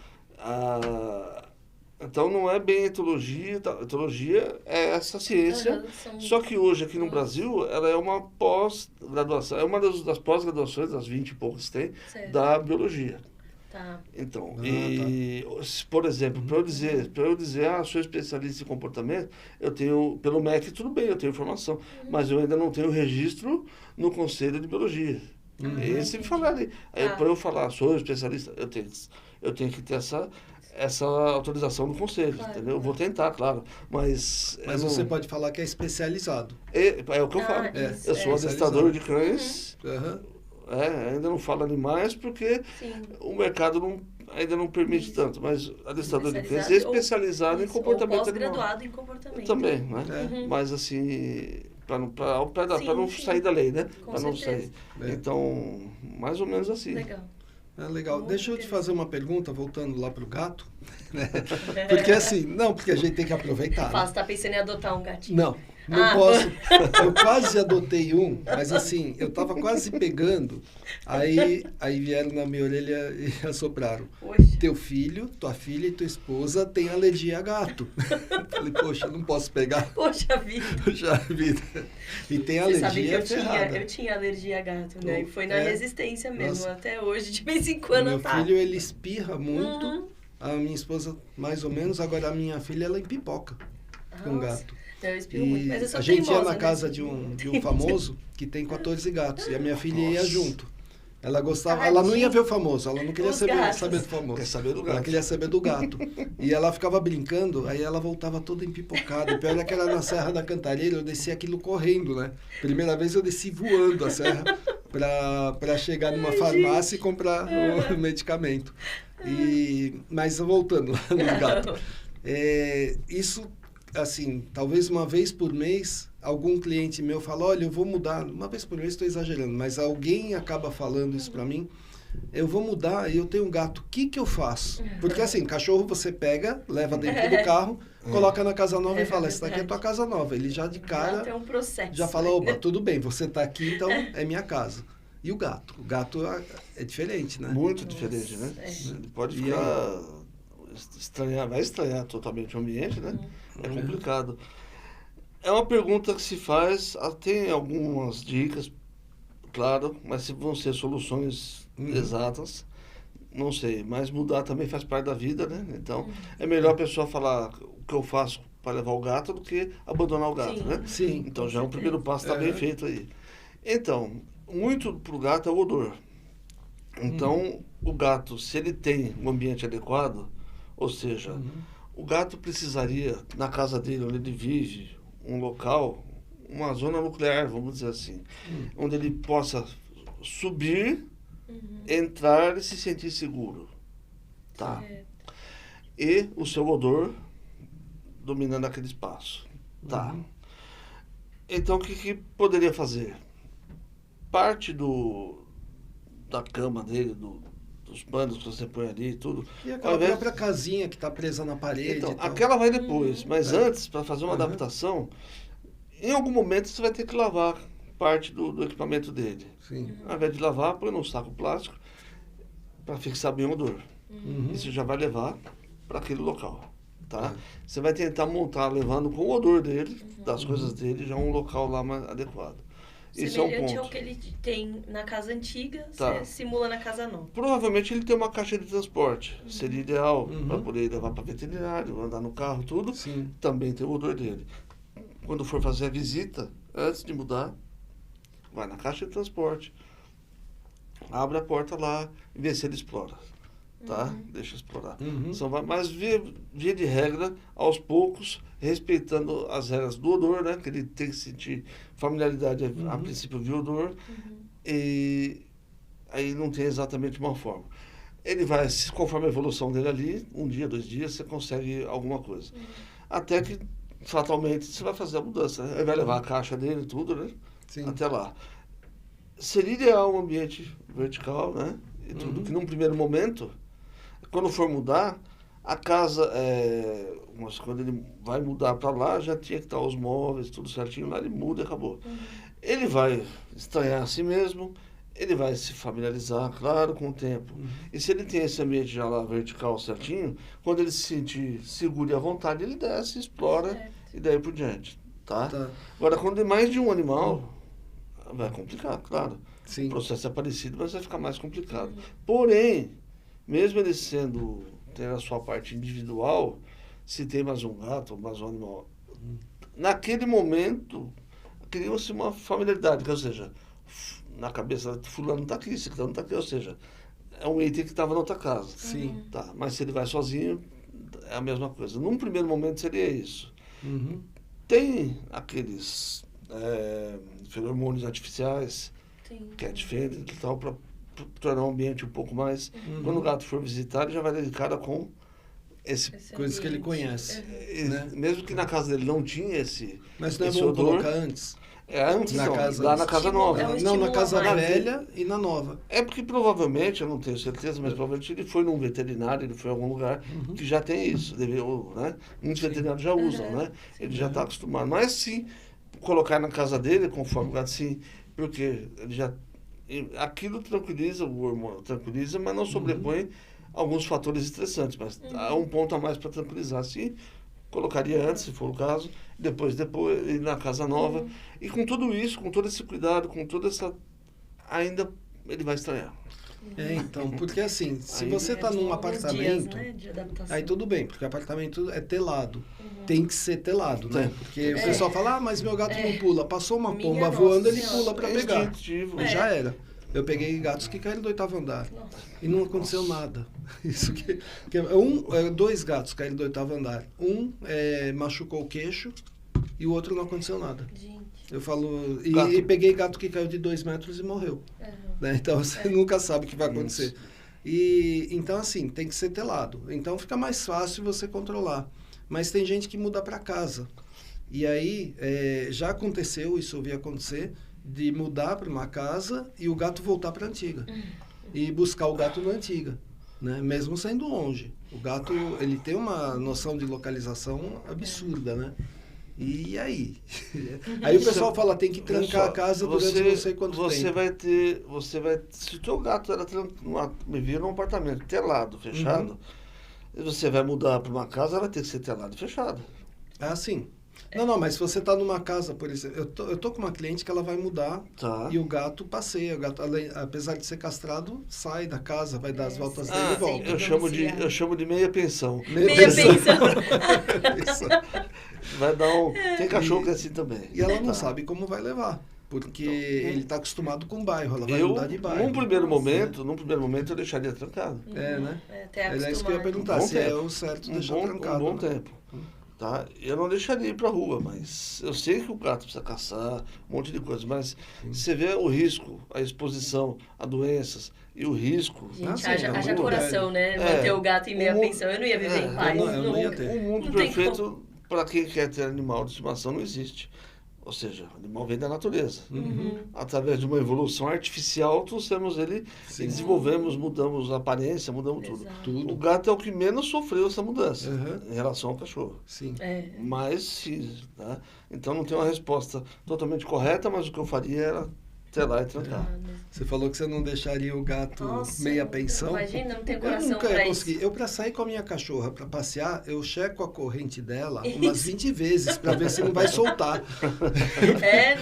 Então não é bem etologia, etologia é essa ciência, só que hoje aqui no Brasil ela é uma pós-graduação, é uma das pós-graduações, das 20 e poucas que tem, Certo. da biologia. Tá. Então, tá. por exemplo, para eu dizer, sou especialista em comportamento, eu tenho, pelo MEC tudo bem, eu tenho informação, mas eu ainda não tenho registro no Conselho de Biologia. Esse me falar ali. Para eu falar, sou especialista, eu tenho que ter essa autorização do conselho, Claro, entendeu? Eu vou claro. tentar, claro, mas Você pode falar que é especializado. é o que eu falo. Isso, Eu sou adestrador de cães, Uhum. ainda não falo animais porque Sim. o mercado ainda não permite tanto, mas adestrador de cães é Especializado especializado em Isso, comportamento ou animal. pós-graduado em comportamento. Também, né? É. Mas assim, para não Sim. sair da lei, né? Com Para não certeza. sair. Então, mais ou menos assim. Legal. Legal. Muito Deixa eu te interessante. fazer uma pergunta, voltando lá pro gato. Né? Porque assim, não, porque a gente tem que aproveitar. Fala, Né? você tá pensando em adotar um gatinho? Não posso. Eu quase adotei um, mas assim, eu tava quase pegando. Aí vieram na minha orelha e assopraram. Poxa. Teu filho, tua filha e tua esposa têm alergia a gato. Falei, poxa, não posso pegar. Poxa vida. Poxa vida. E tem Você sabe que alergia ferrada. eu tinha alergia a gato, né? E foi na resistência mesmo, Nossa. até hoje, de vez em quando Meu tá. filho, ele espirra muito. Uhum. A minha esposa, mais ou menos. Agora, a minha filha, ela empipoca com Nossa. gato. Eu espirro muito, mas eu sou a gente ia teimosa, na né? casa de um famoso que tem 14 gatos. E a minha filha ia junto. Ela gostava, Ai, ela não ia gente. ver o famoso, ela não queria Os saber gatos. do famoso. Quer saber do Ela gato. queria saber do gato. E ela ficava brincando, aí ela voltava toda empipocada. O pior é que era na Serra da Cantareira, eu desci aquilo correndo, né? Primeira vez eu desci voando a serra para chegar numa farmácia e comprar o medicamento. Mas voltando lá no gato. Isso, assim, talvez uma vez por mês, algum cliente meu fala, olha, eu vou mudar. Uma vez por mês estou exagerando, mas alguém acaba falando isso para mim. Eu vou mudar e eu tenho um gato, o que eu faço? Porque assim, cachorro você pega, leva dentro do carro, coloca na casa nova e fala, essa daqui é tua casa nova. Ele já de cara, Gato é um processo. já fala, opa, tudo bem, você tá aqui, então é minha casa. E o gato? O gato é diferente, né? Muito diferente, né? É. Ele pode E ficar... vai estranhar totalmente o ambiente, né? É complicado. É uma pergunta que se faz, tem algumas dicas, claro, mas se vão ser soluções exatas, não sei. Mas mudar também faz parte da vida, né? Então, é melhor a pessoa falar o que eu faço para levar o gato do que abandonar o gato, Sim. né? Sim. Então, já é um primeiro passo, está bem feito aí. Então, muito para o gato é o odor. Então, o gato, se ele tem um ambiente adequado, ou seja, o gato precisaria, na casa dele, onde ele vive, um local, uma zona nuclear, vamos dizer assim, onde ele possa subir, entrar e se sentir seguro. Tá? E o seu odor dominando aquele espaço. Tá? Então, o que poderia fazer? Parte da cama dele, dos panos que você põe ali e tudo. E aquela ao invés- própria casinha que tá presa na parede. Então, e tal. aquela vai depois, mas antes, para fazer uma adaptação, em algum momento você vai ter que lavar parte do equipamento dele. Sim. Ao invés de lavar, põe num saco plástico para fixar bem o odor. Isso já vai levar para aquele local. Tá? Você vai tentar montar, levando com o odor dele, das coisas dele, já um local lá mais adequado. Isso é um Semelhante ao ponto. que ele tem na casa antiga, Tá. você simula na casa nova. Provavelmente ele tem uma caixa de transporte. Seria ideal para poder levar para veterinário, andar no carro, tudo. Sim. Também tem o odor dele. Quando for fazer a visita, antes de mudar, vai na caixa de transporte, abre a porta lá e vê se ele explora. Tá? Deixa explorar. Mas via de regra, aos poucos, respeitando as regras do odor, né? Que ele tem que sentir familiaridade a princípio via odor. E aí não tem exatamente uma forma. Ele vai, conforme a evolução dele ali, 1 dia, 2 dias, você consegue alguma coisa. Até que, fatalmente, você vai fazer a mudança. Né? Aí vai levar a caixa dele e tudo, né? Sim. Até lá. Seria ideal um ambiente vertical, né? E tudo, que num primeiro momento, quando for mudar, a casa, mas quando ele vai mudar para lá, já tinha que estar os móveis, tudo certinho lá, ele muda e acabou. Ele vai estranhar a si mesmo, ele vai se familiarizar, claro, com o tempo. E se ele tem esse ambiente já lá vertical certinho, quando ele se sentir seguro e à vontade, ele desce, explora e daí por diante, tá? Agora, quando é mais de um animal, vai complicar, claro. Sim. O processo é parecido, mas vai ficar mais complicado. Porém, mesmo ele tendo a sua parte individual, se tem mais um gato, mais um animal, naquele momento, cria-se uma familiaridade, ou seja, na cabeça, fulano está aqui, ciclano está aqui, ou seja, é um item que estava na outra casa. Sim. Tá, mas se ele vai sozinho, é a mesma coisa. Num primeiro momento seria isso. Tem aqueles feromônios artificiais, Sim. cat feeder e tal, para tornar o ambiente um pouco mais... Quando o gato for visitar, ele já vai dar de cara com esse... Coisas que ele conhece. Né? Mesmo que na casa dele não tinha esse... Mas não é esse bom odor, colocar antes? Antes Na não, casa- lá na casa nova. É um Não, na estímulo casa a mais. velha e na nova. É porque provavelmente, eu não tenho certeza, mas provavelmente ele foi num veterinário, ele foi em algum lugar que já tem isso. Né? Muitos veterinários já usam, né? Ele já está acostumado. Mas sim, colocar na casa dele, conforme o gato, sim, porque ele já. Aquilo tranquiliza, o hormônio tranquiliza, mas não sobrepõe alguns fatores estressantes. Mas há um ponto a mais para tranquilizar. Sim, colocaria antes, se for o caso, depois ir na casa nova. E com tudo isso, com todo esse cuidado, com toda essa. Ainda ele vai estranhar. Então, porque assim, se Aí- você está num Alguns apartamento, dias, né, de adaptação. aí tudo bem, porque apartamento é telado. Tem que ser telado, né? Tem. Porque o pessoal fala, mas meu gato não pula. Passou uma Minha pomba nossa voando, ele senhora. pula para É pegar. instintivo. E já era. Eu peguei gatos que caíram do 8º andar. E não aconteceu nada. Isso dois gatos caíram do 8º andar. Machucou o queixo e o outro não aconteceu nada. Gente. Eu falo. Gato. E peguei gato que caiu de 2 metros e morreu. Né? Então você nunca sabe o que vai acontecer. E então, assim, tem que ser telado. Então fica mais fácil você controlar. Mas tem gente que muda para casa. E aí, já aconteceu, isso eu vi acontecer, de mudar para uma casa e o gato voltar para a antiga. E buscar o gato na antiga. Né? Mesmo sendo longe. O gato, ele tem uma noção de localização absurda, né? E aí? Aí o pessoal fala, tem que trancar a casa durante não sei quanto tempo. Você vai, se o teu gato vivia num apartamento telado, fechado, e você vai mudar para uma casa, ela tem que ser telada e fechada. Ah, sim. Não, mas se você está numa casa, por exemplo, eu tô com uma cliente que ela vai mudar Tá. e o gato passeia. O gato, apesar de ser castrado, sai da casa, vai dar as voltas dele e volta. Eu chamo de meia pensão. Meia pensão. Vai dar tem cachorro que é assim também. E ela não Tá. sabe como vai levar, porque ele está acostumado com o bairro, ela vai mudar de bairro. Num primeiro momento, eu deixaria trancado. Né? Até Era isso que eu ia acostumar. perguntar, bom se é tempo. o certo Um deixar bom trancado. bom né? tempo. Tá? Eu não deixaria ir pra rua, mas eu sei que o gato precisa caçar, um monte de coisa, mas você vê o risco, a exposição a doenças e o risco. Gente, sim, haja é muito coração, né? É. Manter o gato em meia O mu- pensão. Eu não ia viver em paz. eu não ia nunca. ter. O mundo Não tem perfeito para quem quer ter animal de estimação não existe. Ou seja, o animal vem da natureza. Através de uma evolução artificial, trouxemos ele e desenvolvemos, mudamos a aparência, mudamos tudo. Exato. Tudo. O gato é o que menos sofreu essa mudança Uhum. em relação ao cachorro. Sim. Mas, sim, tá? Então não tem uma resposta totalmente correta, mas o que eu faria era telar e trancar. Você falou que você não deixaria o gato Nossa, meia pensão. imagina, não tem Eu coração nunca ia pra isso. conseguir. Eu, pra sair com a minha cachorra pra passear, eu checo a corrente dela umas 20 vezes pra ver se não vai soltar.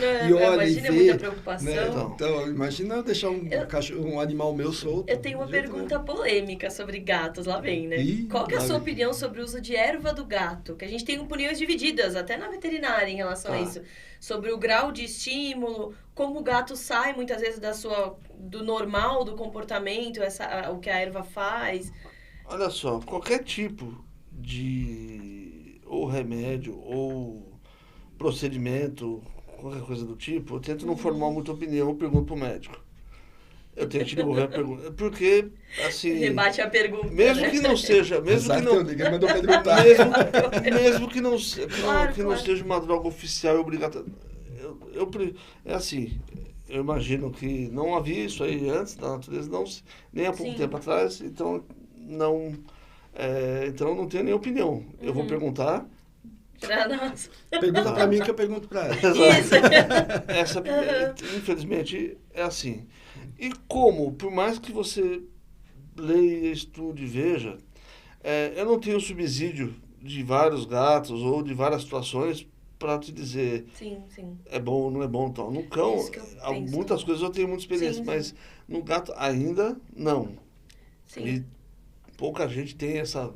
Não, E olha, imagina, e é muita vê, preocupação. né? Então, imagina eu deixar um animal meu solto. Eu tenho uma De jeito pergunta polêmica sobre gatos, lá vem, né? Ih, Qual que é a lá sua vem. opinião sobre o uso de erva do gato? Que a gente tem opiniões divididas, até na veterinária, em relação a Tá. isso. Sobre o grau de estímulo, como o gato sai muitas vezes do normal, do comportamento, o que a erva faz. Olha só, qualquer tipo de ou remédio ou procedimento, qualquer coisa do tipo, eu tento não formar muita opinião, eu pergunto pro médico. Eu tento te devolver a pergunta. Porque, assim, Rebate a pergunta. mesmo né? que não seja, mesmo que não, Ninguém mandou perguntar. mesmo que não, se- que não- Claro, que não claro. seja uma droga oficial e obrigatória. É assim, eu imagino que não havia isso aí antes da natureza, nem há pouco Sim. tempo atrás, então então eu não tenho nem opinião. Eu vou perguntar. Pra nós. Pergunta pra mim que eu pergunto pra ela. Isso. Infelizmente, é assim. E como, por mais que você leia, estude, veja, eu não tenho subsídio de vários gatos ou de várias situações para te dizer Sim, sim. é bom ou não é bom. Então, no cão, Isso que eu penso. muitas coisas eu tenho muita experiência, Sim, mas no gato ainda não. Sim. E pouca gente tem essa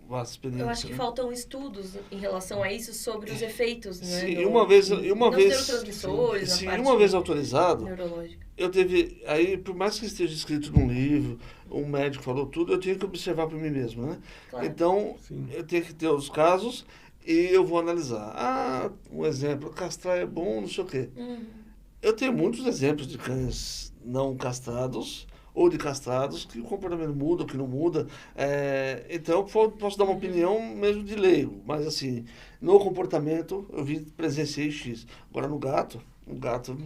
vasta experiência. Eu acho que né? faltam estudos em relação a isso sobre os efeitos, né? Sim, do- uma vez, nos neurotransmissores, sim, na parte uma vez autorizado, neurológica. eu teve, aí por mais que esteja escrito num livro, um médico falou tudo, eu tenho que observar por mim mesmo, né? Claro. Então, Sim. eu tenho que ter os casos e eu vou analisar. Um exemplo, castrar é bom, não sei o quê. Eu tenho muitos exemplos de cães não castrados ou de castrados que o comportamento muda, ou que não muda. Então, eu posso dar uma opinião mesmo de leigo, mas assim, no comportamento eu presenciei X. Agora no gato, O gato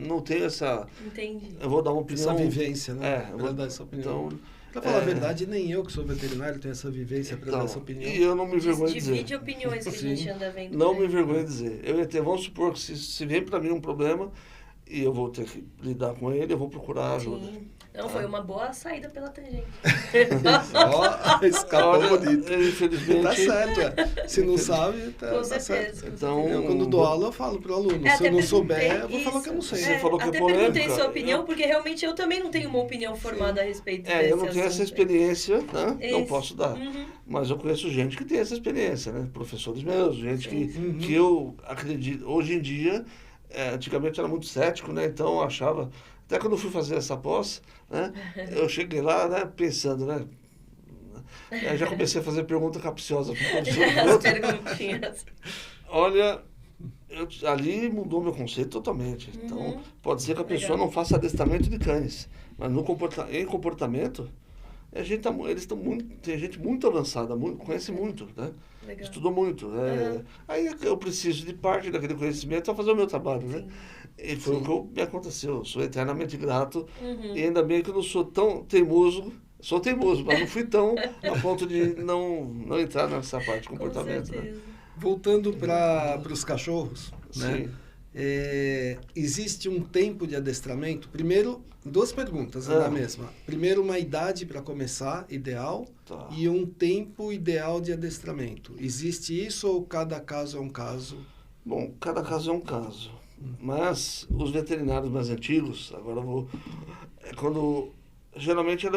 não tem essa... Entendi. Eu vou dar uma opinião... Essa vivência, né? eu Para dar essa opinião. Então, Pra falar a verdade, nem eu que sou veterinário tenho essa vivência para dar essa opinião. E eu não me envergonho de dizer. Divide opiniões que a gente anda vendo. Não né? me envergonho de dizer. Eu ia ter, vamos supor que se vem para mim um problema e eu vou ter que lidar com ele, eu vou procurar ajuda. Sim. Não, foi uma boa saída pela tangente. Ó, escapou bonito. Infelizmente... Tá certo, Se não sabe, tá, Com tá certeza. certo. Então, Eu, quando dou aula, eu falo pro aluno. Se eu não souber, eu vou falar que eu não sei. Você falou que é até polêmica. perguntei sua opinião, porque realmente eu também não tenho uma opinião formada a respeito desse eu não tenho essa assunto. experiência, né? Não Isso. posso dar. Uhum. Mas eu conheço gente que tem essa experiência, né? Professores meus, gente que eu acredito... Hoje em dia, antigamente era muito cético, né? Então eu achava... Até quando eu fui fazer essa pós, né? Eu cheguei lá, né? Pensando, né? Já comecei a fazer pergunta capciosa para o As perguntinhas. Olha, ali mudou meu conceito totalmente. Então, pode ser que a pessoa não faça adestramento de cães, mas em comportamento, eles estão muito, tem gente muito avançada, conhece muito, né? Legal. Estudou muito. Aí eu preciso de parte daquele conhecimento para fazer o meu trabalho, né? E foi o que me aconteceu. Eu sou eternamente grato. E ainda bem que eu não sou tão teimoso. Sou teimoso, mas não fui tão a ponto de não entrar nessa parte de comportamento. Né? Voltando para os cachorros, né? Sim. Existe um tempo de adestramento? Primeiro, duas perguntas na mesma. Primeiro, uma idade para começar, ideal, e um tempo ideal de adestramento. Existe isso ou cada caso é um caso? Bom, cada caso é um caso. Mas os veterinários mais antigos, agora eu vou... Geralmente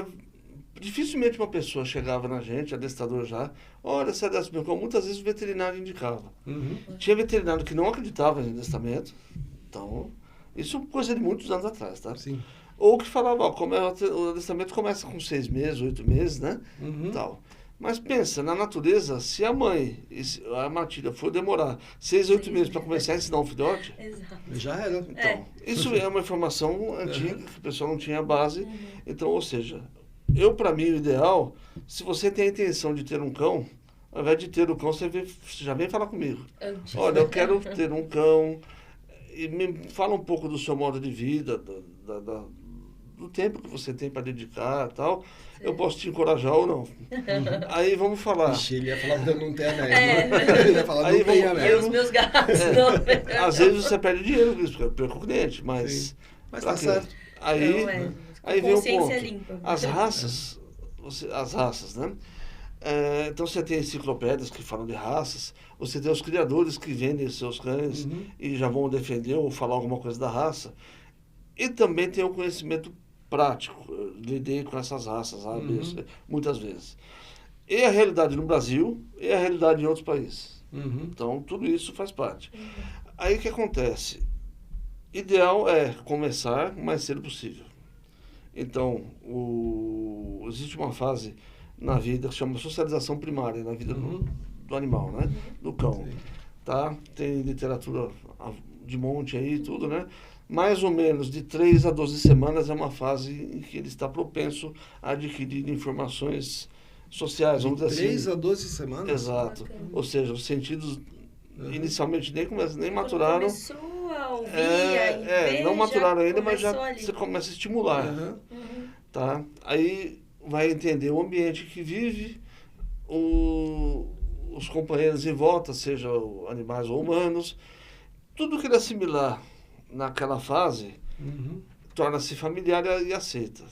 dificilmente uma pessoa chegava na gente, adestrador já, olha, você adestra meu cão. Muitas vezes o veterinário indicava. Tinha veterinário que não acreditava em adestramento, então, isso é coisa de muitos anos atrás, tá? Sim. Ou que falava, o adestramento começa com 6 meses, 8 meses, né? Tal. Mas pensa, na natureza, se a mãe, a matilha, for demorar 6, 8 meses para começar a ensinar um filhote, já era. Então, isso é uma informação antiga, que o pessoal não tinha base. Então, ou seja, para mim, o ideal, se você tem a intenção de ter um cão, ao invés de ter o cão, você já vem falar comigo. Olha, eu quero ter um cão, e me fala um pouco do seu modo de vida, do tempo que você tem para dedicar e tal. Eu posso te encorajar ou não. Aí vamos falar. Ixi, ele ia falar que eu não tenho anéis. Ele ia falar que não tem anéis. E os meus gatos. Às vezes você perde dinheiro com isso, porque eu perco o cliente, mas tá certo. Aí vem um ponto. Limpa. As raças, né? Então você tem enciclopédias que falam de raças, você tem os criadores que vendem seus cães e já vão defender ou falar alguma coisa da raça. E também tem o conhecimento prático. Eu lidei com essas raças, muitas vezes. E a realidade no Brasil e a realidade em outros países. Então, tudo isso faz parte. Aí o que acontece? Ideal é começar o mais cedo possível. Então, existe uma fase na vida que se chama socialização primária, na vida do animal, né? Do cão. Tá? Tem literatura de monte aí, tudo, né? Mais ou menos de 3 a 12 semanas é uma fase em que ele está propenso a adquirir informações sociais, vamos dizer assim. 3 a 12 semanas? Exato. Bacana. Ou seja, os sentidos inicialmente nem maturaram. Começou a ouvir, a ver, não maturaram ainda, mas já ali. você começa a estimular. Tá? Aí vai entender o ambiente que vive, os companheiros em volta, seja animais ou humanos. Tudo que ele assimilar naquela fase torna-se familiar e aceita.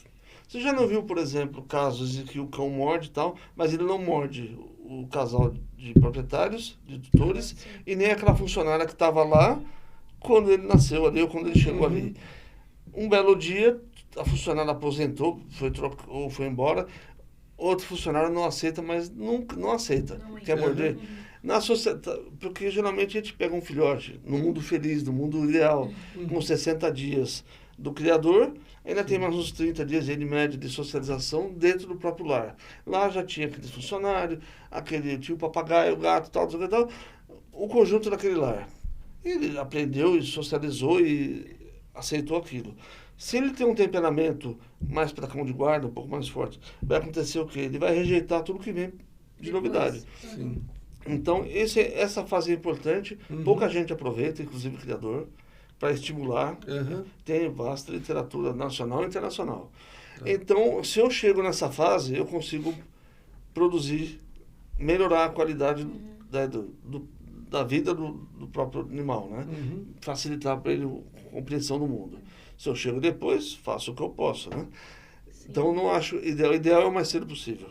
Você já não viu, por exemplo, casos em que o cão morde e tal, mas ele não morde o casal de proprietários, de tutores, e nem aquela funcionária que estava lá quando ele nasceu ali ou quando ele chegou ali. Um belo dia, a funcionária aposentou, ou foi embora, outro funcionário não aceita, mas não aceita, quer morder. Na sociedade, porque geralmente a gente pega um filhote no mundo feliz, no mundo ideal, com 60 dias do criador, ainda tem mais uns 30 dias em média de socialização dentro do próprio lar. Lá já tinha aquele funcionário, aquele tio papagaio, o gato, tal, o conjunto daquele lar. Ele aprendeu e socializou e aceitou aquilo. Se ele tem um temperamento mais para cão de guarda, um pouco mais forte, vai acontecer o quê? Ele vai rejeitar tudo que vem de novidade. Então, essa fase é importante, pouca gente aproveita, inclusive o criador, para estimular. Tem vasta literatura nacional e internacional. Então, se eu chego nessa fase, eu consigo produzir, melhorar a qualidade da vida do próprio animal, né? Facilitar para ele a compreensão do mundo. Se eu chego depois, faço o que eu posso, né? Sim. Então, não acho ideal. O ideal é o mais cedo possível.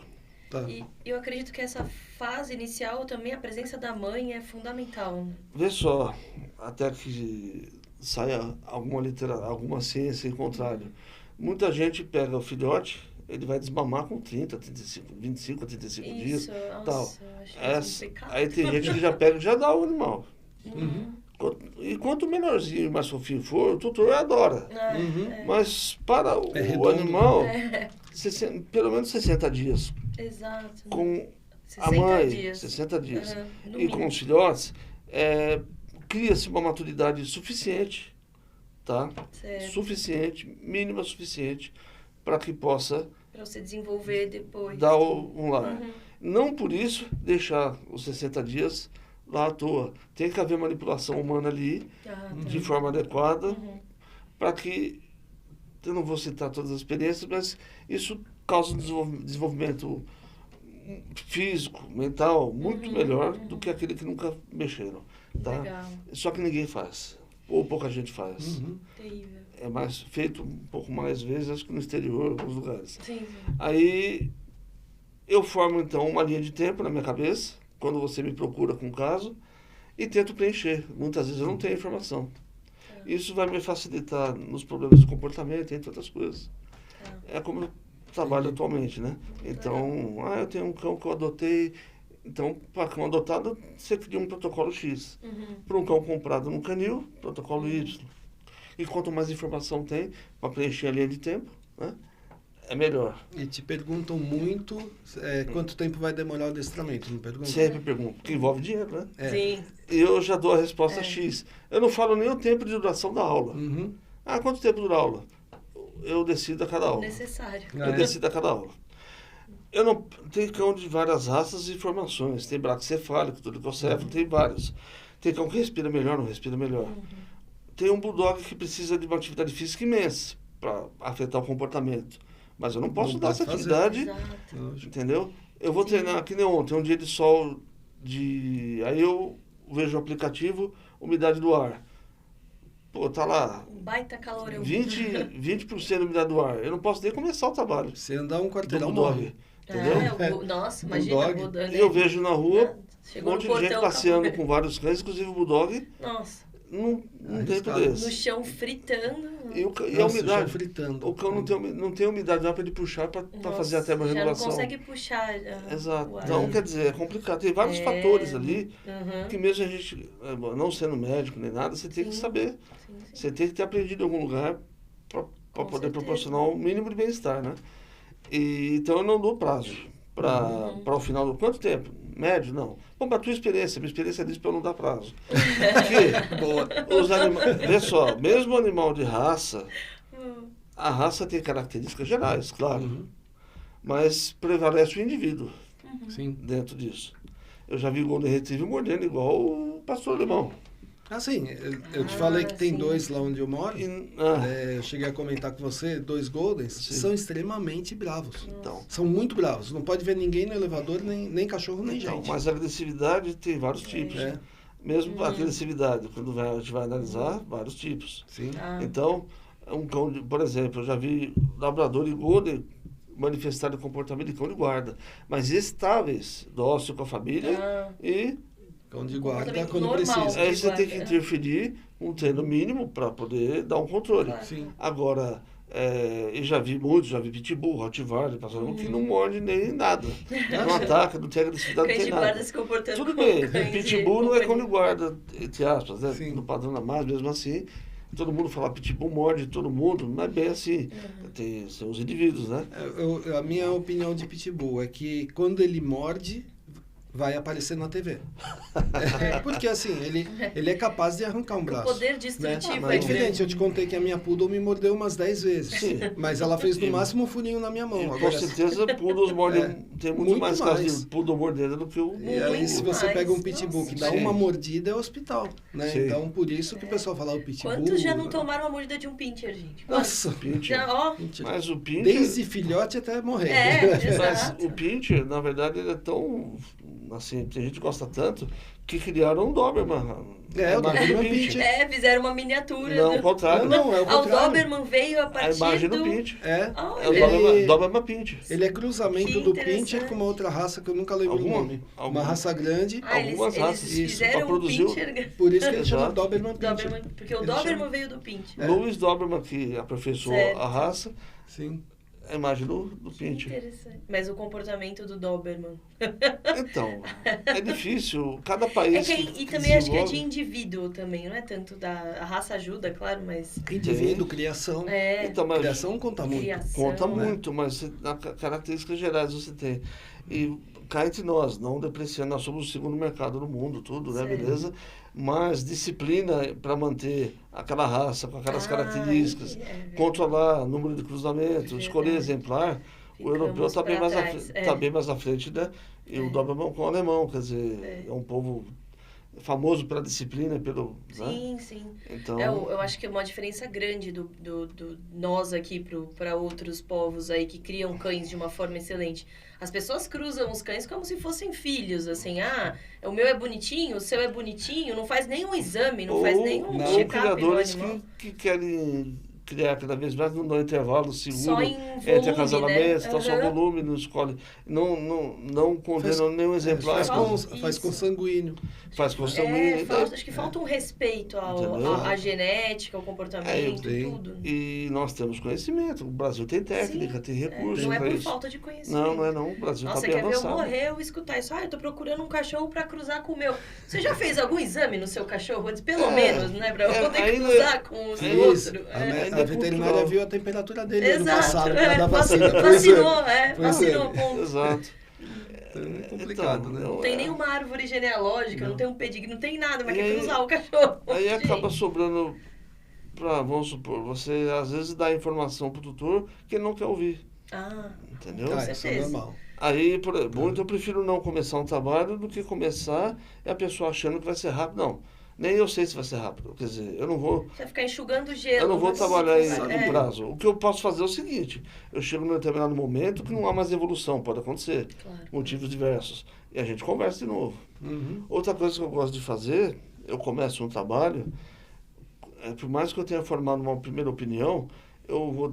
E eu acredito que essa fase inicial também, a presença da mãe é fundamental. Vê só, até que saia alguma ciência em contrário. Muita gente pega o filhote, ele vai desmamar com 30, 35, 25 a 35 dias. Nossa, tal. acho Aí tem gente que já pega e já dá o animal. E quanto menorzinho e mais fofinho for, o tutor adora. Mas para o animal, pelo menos 60 dias. Exato. Com a mãe, dias. 60 dias. E mínimo. com os filhotes, cria-se uma maturidade suficiente, tá? Certo. Suficiente, mínima suficiente, para que possa Para você desenvolver depois. dar um lar. Não por isso deixar os 60 dias lá à toa. Tem que haver manipulação humana ali, de forma adequada, para que, eu não vou citar todas as experiências, mas isso causa um desenvolvimento físico, mental, muito melhor do que aquele que nunca mexeram. Tá? Legal. Só que ninguém faz, ou pouca gente faz. Terrível. É mais feito um pouco mais vezes, acho que no exterior, em alguns lugares. Sim. Aí eu formo então uma linha de tempo na minha cabeça, quando você me procura com um caso, e tento preencher. Muitas vezes eu não tenho informação. Isso vai me facilitar nos problemas de comportamento, entre outras coisas. É como eu trabalho atualmente, né? Então, eu tenho um cão que eu adotei. Então, para cão adotado, você cria um protocolo X. Para um cão comprado no canil, protocolo Y. E quanto mais informação tem para preencher a linha de tempo, né, é melhor. E te perguntam muito quanto tempo vai demorar o adestramento, não perguntam? Sempre pergunto, porque envolve dinheiro, né? Sim. E eu já dou a resposta X. Eu não falo nem o tempo de duração da aula. Quanto tempo dura a aula? Eu decido a cada aula. Necessário. Eu decido a cada aula. Eu não tem cão de várias raças e formações. Tem braquicefálico, tulicocéfalo, tem vários. Tem cão que respira melhor, não respira melhor. Tem um bulldog que precisa de uma atividade física imensa para afetar o comportamento. Mas eu não posso dar essa atividade, Exato. entendeu? Eu vou treinar, que nem ontem, um dia de sol, aí eu vejo o aplicativo, umidade do ar. Pô, tá lá, Um baita calorão. 20% de umidade do ar. Eu não posso nem começar o trabalho. Se andar um Do quarteirão, bulldog, morre. entendeu? Nossa, Bulldog. imagina. Bulldog. E eu vejo na rua um Chegou monte no de gente portão, passeando acabou. com vários cães, inclusive o bulldog, Nossa, não tem Arriscado. poder. no chão fritando. E a Nossa, já umidade, fritando. o cão não tem umidade lá para ele puxar para fazer a termorregulação. Já não consegue puxar. Exato. o ar. Então, quer dizer, é complicado. Tem vários fatores ali que mesmo a gente, não sendo médico nem nada, você tem que saber. Sim. Você tem que ter aprendido em algum lugar para poder certeza. proporcionar o mínimo de bem-estar, né? Então, eu não dou prazo para o final do... Quanto tempo? Médio? Não. Bom, para a tua experiência. Minha experiência diz para eu não dar prazo. Porque os animais... Vê só, mesmo animal de raça, a raça tem características gerais, claro. Mas prevalece o indivíduo Sim. dentro disso. Eu já vi Golden Retriever mordendo igual o pastor alemão. Assim, eu te falei que tem sim. 2 lá onde eu moro. E, Eu cheguei a comentar com você, 2 Goldens, são extremamente bravos. então, São muito bravos. Não pode ver ninguém no elevador, nem cachorro, nem então, gente. mas a agressividade tem vários tipos. É. Mesmo a agressividade, quando a gente vai analisar, vários tipos. Sim. Então, um cão, por exemplo, eu já vi labrador e golden manifestarem comportamento de cão de guarda, mas estáveis, dócil com a família e Cão de guarda Comportamento quando normal. precisa. aí você tem que guarda. interferir um treino mínimo para poder dar um controle. Sim. Agora, eu já vi muitos, já vi pitbull, rottweiler, que não morde nem nada. Não ataca, não tem agressividade, não Cães tem de nada. guarda se comportando Tudo como bem, cães de pitbull não é cão de companhia. guarda, entre aspas, né? Sim. No padrão da mais, mesmo assim. Todo mundo fala pitbull morde todo mundo, não é bem assim. São os indivíduos, né? A minha opinião de pitbull é que quando ele morde, vai aparecer na TV. Porque assim, ele é capaz de arrancar um braço. O poder destrutivo né? É é diferente, grande. eu te contei que a minha poodle me mordeu umas 10 vezes. Sim. Mas ela fez no máximo um furinho na minha mão. E, Agora, com certeza, poodles mordem, tem muito mais casos mais. de poodle mordendo do que o... E aí, se você mais. pega um pitbull que dá Sim. uma mordida, é hospital, né? Sim. Então, por isso que o pessoal fala o pitbull... Quantos já não tomaram a mordida de um pincher, gente? Nossa! Pincher. Já, ó. Mas o pincher... Desde filhote até morrer. Mas Exato. o pincher, na verdade, ele é tão... Assim, tem gente que gosta tanto que criaram um Doberman. É, o Doberman Pinscher. Fizeram uma miniatura. Não, o contrário. Não, é o Ah, o contrário. Doberman veio a A partir imagem do... do pincher. É. Ah, É o ele- Doberman Pinscher. Ele é cruzamento Que do interessante. Pinscher com uma outra raça que eu nunca lembro Alguma? o nome. Alguma? Uma raça grande, Ah, eles algumas raças, eles isso, pra fizeram o produzir o- pincher... por isso que ele chama Exato. Doberman Pinscher. Doberman, porque o Ele Doberman chama- veio do pincher. É. Louis Doberman, que aperfeiçoou Certo. a raça, Sim. a imagem do Que pincher. interessante. Mas o comportamento do Doberman... Então, é difícil. Cada país... E também acho que é de desenvolve- indivíduo também, não é tanto da... A raça ajuda, claro, mas... Indivíduo, criação. É, Então, mas Criação conta muito. criação... conta né? muito, mas características gerais você tem. E cá entre nós, não depreciando, nós somos o segundo mercado no mundo, tudo, né, Certo. beleza? Mas disciplina para manter aquela raça com aquelas características, controlar o número de cruzamento, escolher Verdade. exemplar. O Ficamos europeu está bem, pra mais à trás, frente, tá bem mais à frente, né? E o Doberman com o alemão, quer dizer, é um povo famoso pela disciplina, pelo... Né? Sim, sim. Então, Eu acho que é uma diferença grande do nós aqui para outros povos aí que criam cães de uma forma excelente. As pessoas cruzam os cães como se fossem filhos, assim, o meu é bonitinho, o seu é bonitinho, não faz nenhum exame, não faz nenhum ou check-up no criadores animal. que querem criar cada vez mais, não dão intervalo seguro Só em entre volume, acasalamentos, né? então só Aham. volume, não escolhe, não condenam nenhum exemplar, Faz com sanguíneo. faz com sanguíneo. Acho que falta um respeito Entendeu? à genética, ao comportamento, tudo. E nós temos conhecimento, o Brasil tem técnica, Sim, tem recursos não é para por isso. falta de conhecimento. Não é não, o Brasil Nossa, está bem quer ver eu avançado. morrer eu escutar isso? Eu tô procurando um cachorro pra cruzar com o meu. Você já fez algum exame no seu cachorro antes? Pelo menos, né? Pra eu poder ainda- cruzar com o é outro. A Ainda veterinária cultural. viu a temperatura dele ano Exato. passado, pra dar vacina. Pois é. Vacinou, Pois vacinou, é. ponto. Exato. É complicado, né? Não tem nenhuma árvore genealógica, não tem um pedigree, não tem nada, mas E quer aí- cruzar o cachorro. Aí Gente. acaba sobrando para, vamos supor, você às vezes dá informação pro tutor que ele não quer ouvir, Ah, entendeu? Com Isso é certeza. normal. Aí, muito eu prefiro não começar um trabalho do que começar e a pessoa achando que vai ser rápido. Não, nem eu sei se vai ser rápido. Quer dizer, eu não vou, você vai ficar enxugando gelo. eu não vou mas- trabalhar É. em prazo. O que eu posso fazer é o seguinte, eu chego num determinado momento que não há mais evolução, pode acontecer, Claro. motivos diversos, e a gente conversa de novo. Uhum. Outra coisa que eu gosto de fazer, eu começo um trabalho, por mais que eu tenha formado uma primeira opinião, eu vou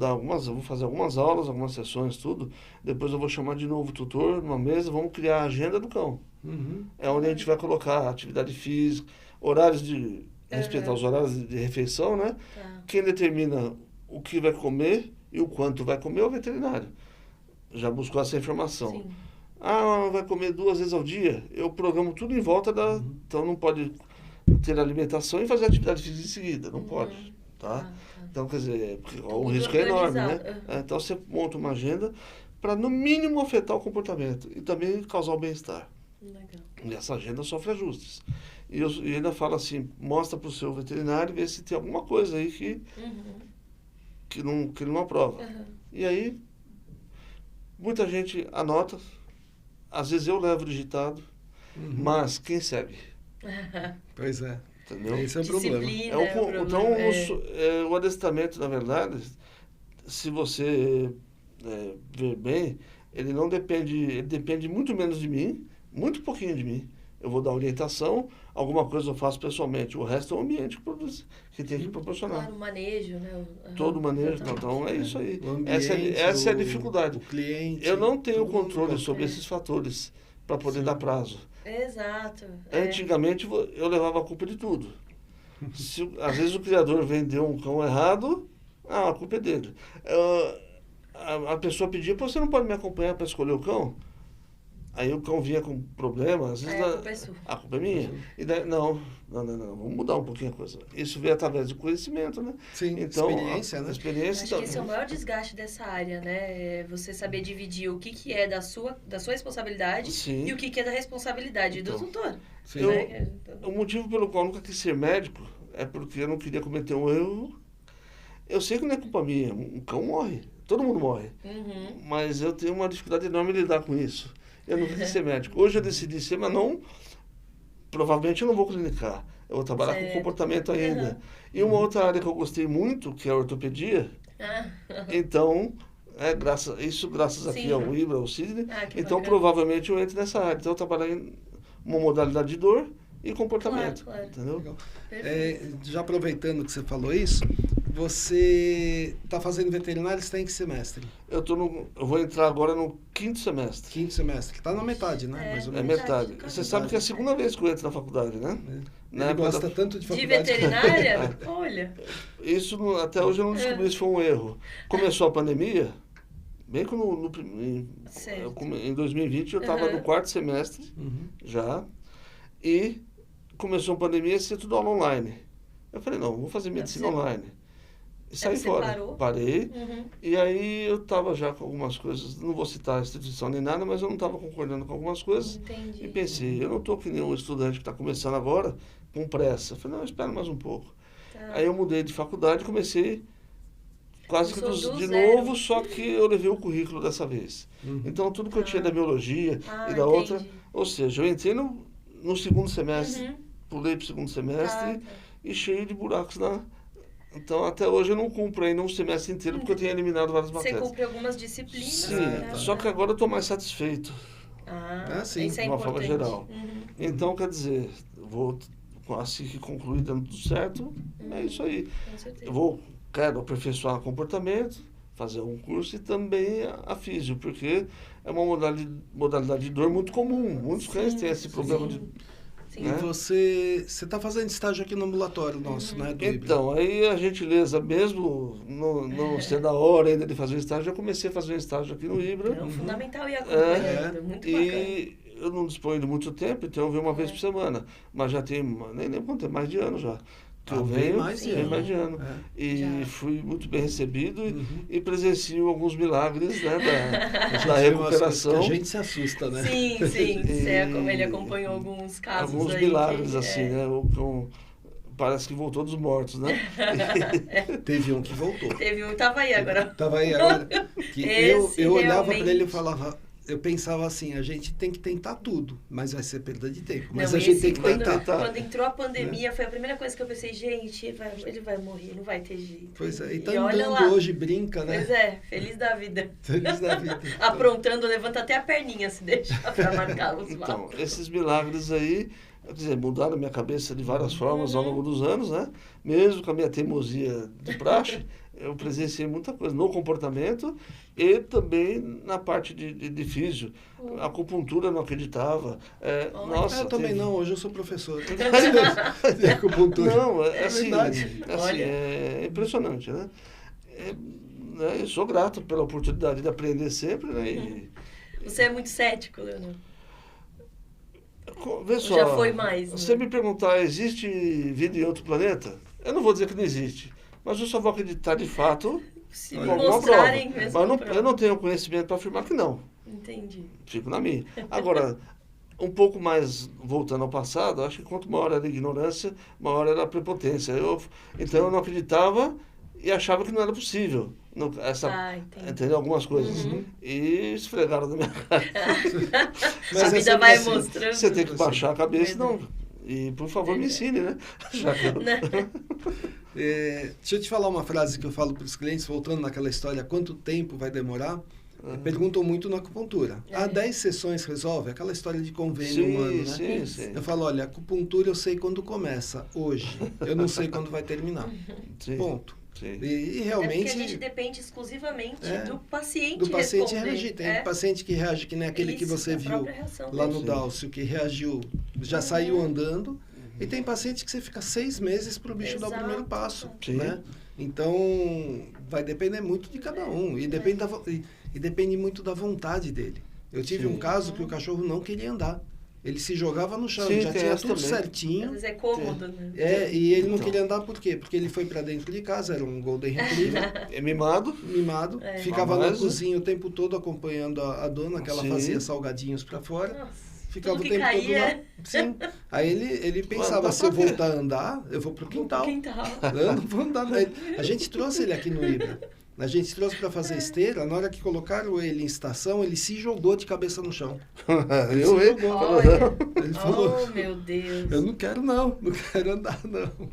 fazer algumas aulas, algumas sessões, tudo. Depois eu vou chamar de novo o tutor numa mesa, vamos criar a agenda do cão. Uhum. É onde a gente vai colocar atividade física, horários de respeitar os horários de refeição, né? Tá. Quem determina o que vai comer e o quanto vai comer é o veterinário. Já buscou essa informação. Sim. Vai comer 2 vezes ao dia. Eu programo tudo em volta da... Então não pode ter alimentação e fazer atividade física em seguida. Não pode, tá? Tá. Então, quer dizer, o Tudo risco é enorme, né? organizado. Então você monta uma agenda para no mínimo afetar o comportamento e também causar o bem-estar. Legal. E essa agenda sofre ajustes. E ainda falo assim, mostra para o seu veterinário e vê se tem alguma coisa aí que ele não aprova. Uhum. E aí, muita gente anota, às vezes eu levo digitado, mas quem segue? Pois é. Entendeu? Esse é o problema. Disciplina. É é o então, problema, o adestramento, na verdade, se você ver bem, ele depende muito menos de mim, muito pouquinho de mim. Eu vou dar orientação, alguma coisa eu faço pessoalmente, o resto é o ambiente que tem que proporcionar. Claro, o manejo, né? Todo o manejo, Exatamente. então é isso aí. O ambiente, Essa é a dificuldade. O cliente. Eu não tenho tudo controle vai- sobre esses fatores para poder Sim. dar prazo. Exato. Antigamente eu levava a culpa de tudo. Às vezes o criador vendeu um cão errado, a culpa é dele. A pessoa pedia, você não pode me acompanhar para escolher o cão? Aí o cão vinha com problema, às vezes... A culpa é sua. A culpa é minha. E daí, não, vamos mudar um pouquinho a coisa. Isso veio através do conhecimento, né? Sim, então, experiência, né? Experiência. Acho que esse é o maior desgaste dessa área, né? É você saber dividir o que é da sua responsabilidade Sim. e o que é da responsabilidade Então, do tutor. Sim. Né? O motivo pelo qual eu nunca quis ser médico é porque eu não queria cometer um erro. Eu sei que não é culpa minha, um cão morre, todo mundo morre. Uhum. Mas eu tenho uma dificuldade enorme em lidar com isso. Eu não quis ser médico. Hoje eu decidi ser, mas não... Provavelmente eu não vou clinicar. Eu vou trabalhar com comportamento ainda. Uhum. E uma outra área que eu gostei muito, que é a ortopedia. Então, graças aqui Sim. ao Ibra, ao Sidney. Então, bacana. provavelmente eu entro nessa área. Então, eu trabalhar em uma modalidade de dor e comportamento. Claro. Entendeu? Legal. Perfeito. Já aproveitando que você falou isso, você está fazendo veterinário, você tem que semestre? Eu vou entrar agora no 5º semestre. 5º semestre. Está na metade, né? É. Mais ou É menos. metade. Você sabe que é a segunda vez que eu entro na faculdade, né? Ele gosta tanto de De faculdade. veterinária? Olha. Isso, até hoje eu não descobri se foi um erro. Começou a pandemia, bem que Certo. em 2020 eu estava Uhum. no 4º semestre Uhum. já, e começou a pandemia e ser tudo aula online. Eu falei, não, vou fazer medicina Você- online. E saí você fora. parou? Parei. Uhum. E aí eu estava já com algumas coisas, não vou citar a instituição nem nada, mas eu não estava concordando com algumas coisas. Entendi. E pensei, eu não estou que nem um estudante que está começando agora, com pressa. Eu falei, não, espera mais um pouco. Tá. Aí eu mudei de faculdade e comecei quase que Começou do de zero. novo, só que eu levei o currículo dessa vez. Uhum. Então tudo que eu tinha da biologia e da entendi. outra, ou seja, eu entrei no 2º semestre, Uhum. pulei para o 2º semestre Tá. e cheio de buracos na... Então até hoje eu não cumpro ainda um semestre inteiro porque eu tenho eliminado várias Você matérias. cumpre algumas disciplinas. Sim, né? só que agora eu estou mais satisfeito, sim, isso é de uma importante. forma geral. Uhum. Então, quer dizer, vou assim que concluir dando tudo certo, é isso aí. Com certeza. Eu quero aperfeiçoar o comportamento, fazer um curso e também a físio, porque é uma modalidade de dor muito comum. Muitos cães têm esse problema de... Sim. E né? você está fazendo estágio aqui no ambulatório nosso, né? Do Ibra. Então, aí a gentileza, mesmo não sendo a hora ainda de fazer o estágio, eu comecei a fazer um estágio aqui no Ibra. Não, fundamental ir acompanhando. Muito bacana. E eu não disponho de muito tempo, então eu venho uma vez por semana. Mas já tem, nem lembro quanto, mais de ano já. Que eu bem venho, mais de bem ano. mais de ano. E Já. fui muito bem recebido Uhum. e presencio alguns milagres, né, A gente da vê umas coisas recuperação. que a gente se assusta, né? Sim. Ele acompanhou alguns casos Alguns aí. milagres, que- assim, né? Parece que voltou dos mortos, né? Teve um que voltou. Teve um, tava aí agora. Tava aí agora. Que Esse eu olhava para realmente- ele e falava, eu pensava assim, a gente tem que tentar tudo, mas vai ser perda de tempo. Mas Não, a gente esse, tem que quando, tentar. Quando entrou a pandemia, foi a primeira coisa que eu pensei, gente, ele vai morrer, não vai ter jeito. Pois é, e tá olha andando lá. hoje, brinca, né? Pois é, feliz da vida. Feliz da vida. Aprontando, levanta até a perninha se deixar pra marcar os Então, maus. esses milagres aí, quer dizer, mudaram a minha cabeça de várias formas Uhum. ao longo dos anos, né? Mesmo com a minha teimosia de praxe, eu presenciei muita coisa no comportamento e também na parte de físio. A acupuntura eu não acreditava. Nossa, Eu também teve- não, hoje eu sou professor. De acupuntura. Não, é assim, verdade. assim, Olha. é impressionante, né? Eu sou grato pela oportunidade de aprender sempre, né? E, Você é muito cético, Leonel. vê só, já foi mais, né? você me perguntar, existe vida em outro planeta? Eu não vou dizer que não existe, mas eu só vou acreditar de fato Se com me alguma mostrarem prova. mesmo. Mas eu não tenho conhecimento para afirmar que não. Entendi. Fico na minha. Agora, um pouco mais voltando ao passado, acho que quanto maior era a ignorância, maior era a prepotência. Então eu não acreditava e achava que não era possível. Entendi. Entendeu? Algumas coisas. Uhum. E esfregaram na minha cara. Mas A é vida sempre vai assim. mostrando. Você tem que baixar a cabeça, Verdade. não. E, por favor, me Verdade. ensine, né? Já que eu... Deixa eu te falar uma frase que eu falo para os clientes, voltando naquela história, quanto tempo vai demorar? Perguntam muito na acupuntura. Há 10 sessões resolve? Aquela história de convênio humano, né? Sim. Eu falo, olha, acupuntura eu sei quando começa, hoje. Eu não sei quando vai terminar. Sim. Ponto. Sim. E É realmente... porque a gente depende exclusivamente do paciente do paciente responder. reagir. Tem paciente que reage que nem aquele que Isso, você a viu própria reação lá dele. no Dálcio, que reagiu, já saiu andando. E tem paciente que você fica 6 meses para o bicho dar o Exato. primeiro passo. Sim. Né? Então, vai depender muito de cada um. E depende, e depende muito da vontade dele. Eu tive Sim. um caso que o cachorro não queria andar. Ele se jogava no chão, Sim, já tem tinha essa tudo também. Às certinho. vezes é cômodo, né? E ele não Então. queria andar por quê? Porque ele foi pra dentro de casa, era um Golden Retriever, É mimado. mimado, ficava Mas, na cozinha o tempo todo acompanhando a dona, que ela Sim. fazia salgadinhos pra fora. Nossa, Ficava tudo o que tempo todo lá. caía. Sim. Aí ele pensava, dá se eu pra ver. voltar a andar, eu vou pro quintal. Quintal. Eu não vou andar nele. A gente trouxe ele aqui no Ibra. A gente trouxe para fazer esteira. Na hora que colocaram ele em estação, ele se jogou de cabeça no chão. Ele Eu, se hein? jogou. Olha. Ele falou, Oh, meu Deus. eu não quero não quero andar não.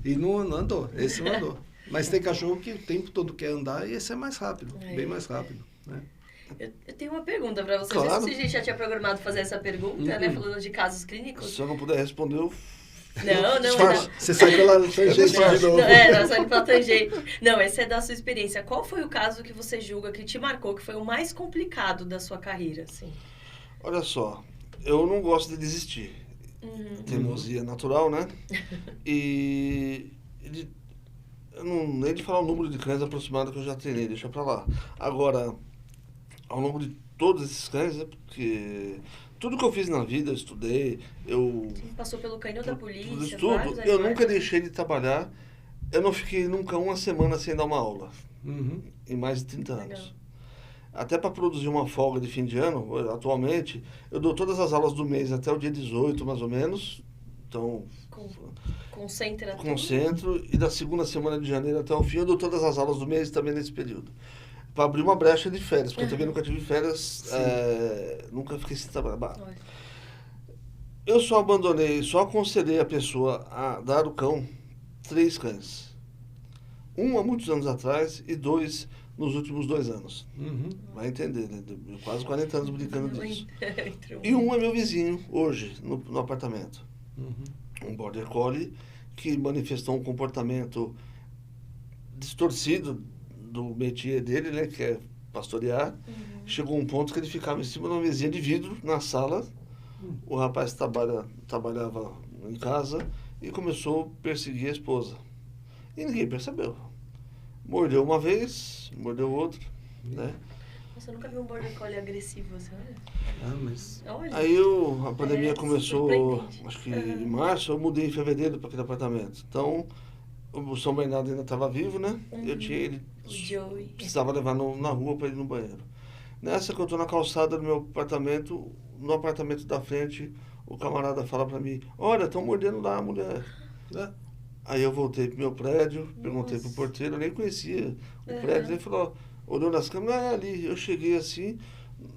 E não andou, esse não andou. Mas tem cachorro que o tempo todo quer andar e esse é mais rápido, bem mais rápido. Né? Eu tenho uma pergunta para você. Claro. Não sei se a gente já tinha programado fazer essa pergunta, né? Falando de casos clínicos. Se eu não puder responder, eu... Não. Você sai pela tangente de novo. Nós saímos pela tangente. Não, essa é da sua experiência. Qual foi o caso que você julga que te marcou, que foi o mais complicado da sua carreira, assim? Olha só, eu não gosto de desistir. Teimosia natural, né? E... eu não nem de falar o número de cães aproximado que eu já treinei, deixa pra lá. Agora, ao longo de todos esses cães, é porque... tudo que eu fiz na vida, eu estudei, eu... Passou pelo canil da polícia, tudo, vários eu animais. nunca deixei de trabalhar. Eu não fiquei nunca uma semana sem dar uma aula, em mais de 30 anos. Legal. Até para produzir uma folga de fim de ano, atualmente, eu dou todas as aulas do mês até o dia 18, mais ou menos. Então, Concentra tudo. concentro. E da segunda semana de janeiro até o fim, eu dou todas as aulas do mês também nesse período. Para abrir uma brecha de férias, porque eu também nunca tive férias, nunca fiquei sem trabalhar. Olha. Eu só aconselhei a pessoa a dar o cão 3 cães. Um há muitos anos atrás e 2 nos últimos 2 anos. Vai entender, né? Quase 40 anos brincando disso. E um é meu vizinho, hoje, no apartamento. Um Border Collie que manifestou um comportamento distorcido do métier dele, né? Que é pastorear. Chegou um ponto que ele ficava em cima de uma mesinha de vidro na sala. O rapaz trabalhava em casa e começou a perseguir a esposa. E ninguém percebeu. Mordeu uma vez, mordeu outra, né? Nossa, eu nunca vi um Border Collie agressivo assim, olha. Mas... Olha. Aí a pandemia começou, surpreendente. acho que em março, eu mudei em fevereiro para aquele apartamento. Então, o São Bernardo ainda estava vivo, né? Eu tinha ele, O Joey. precisava levar na rua para ir no banheiro. Nessa que eu estou na calçada do meu apartamento, no apartamento da frente, o camarada fala para mim, olha, estão mordendo lá a mulher. Aí eu voltei pro meu prédio, perguntei pro porteiro, eu nem conhecia o prédio, ele falou, olhou nas câmeras, é ali. Eu cheguei assim,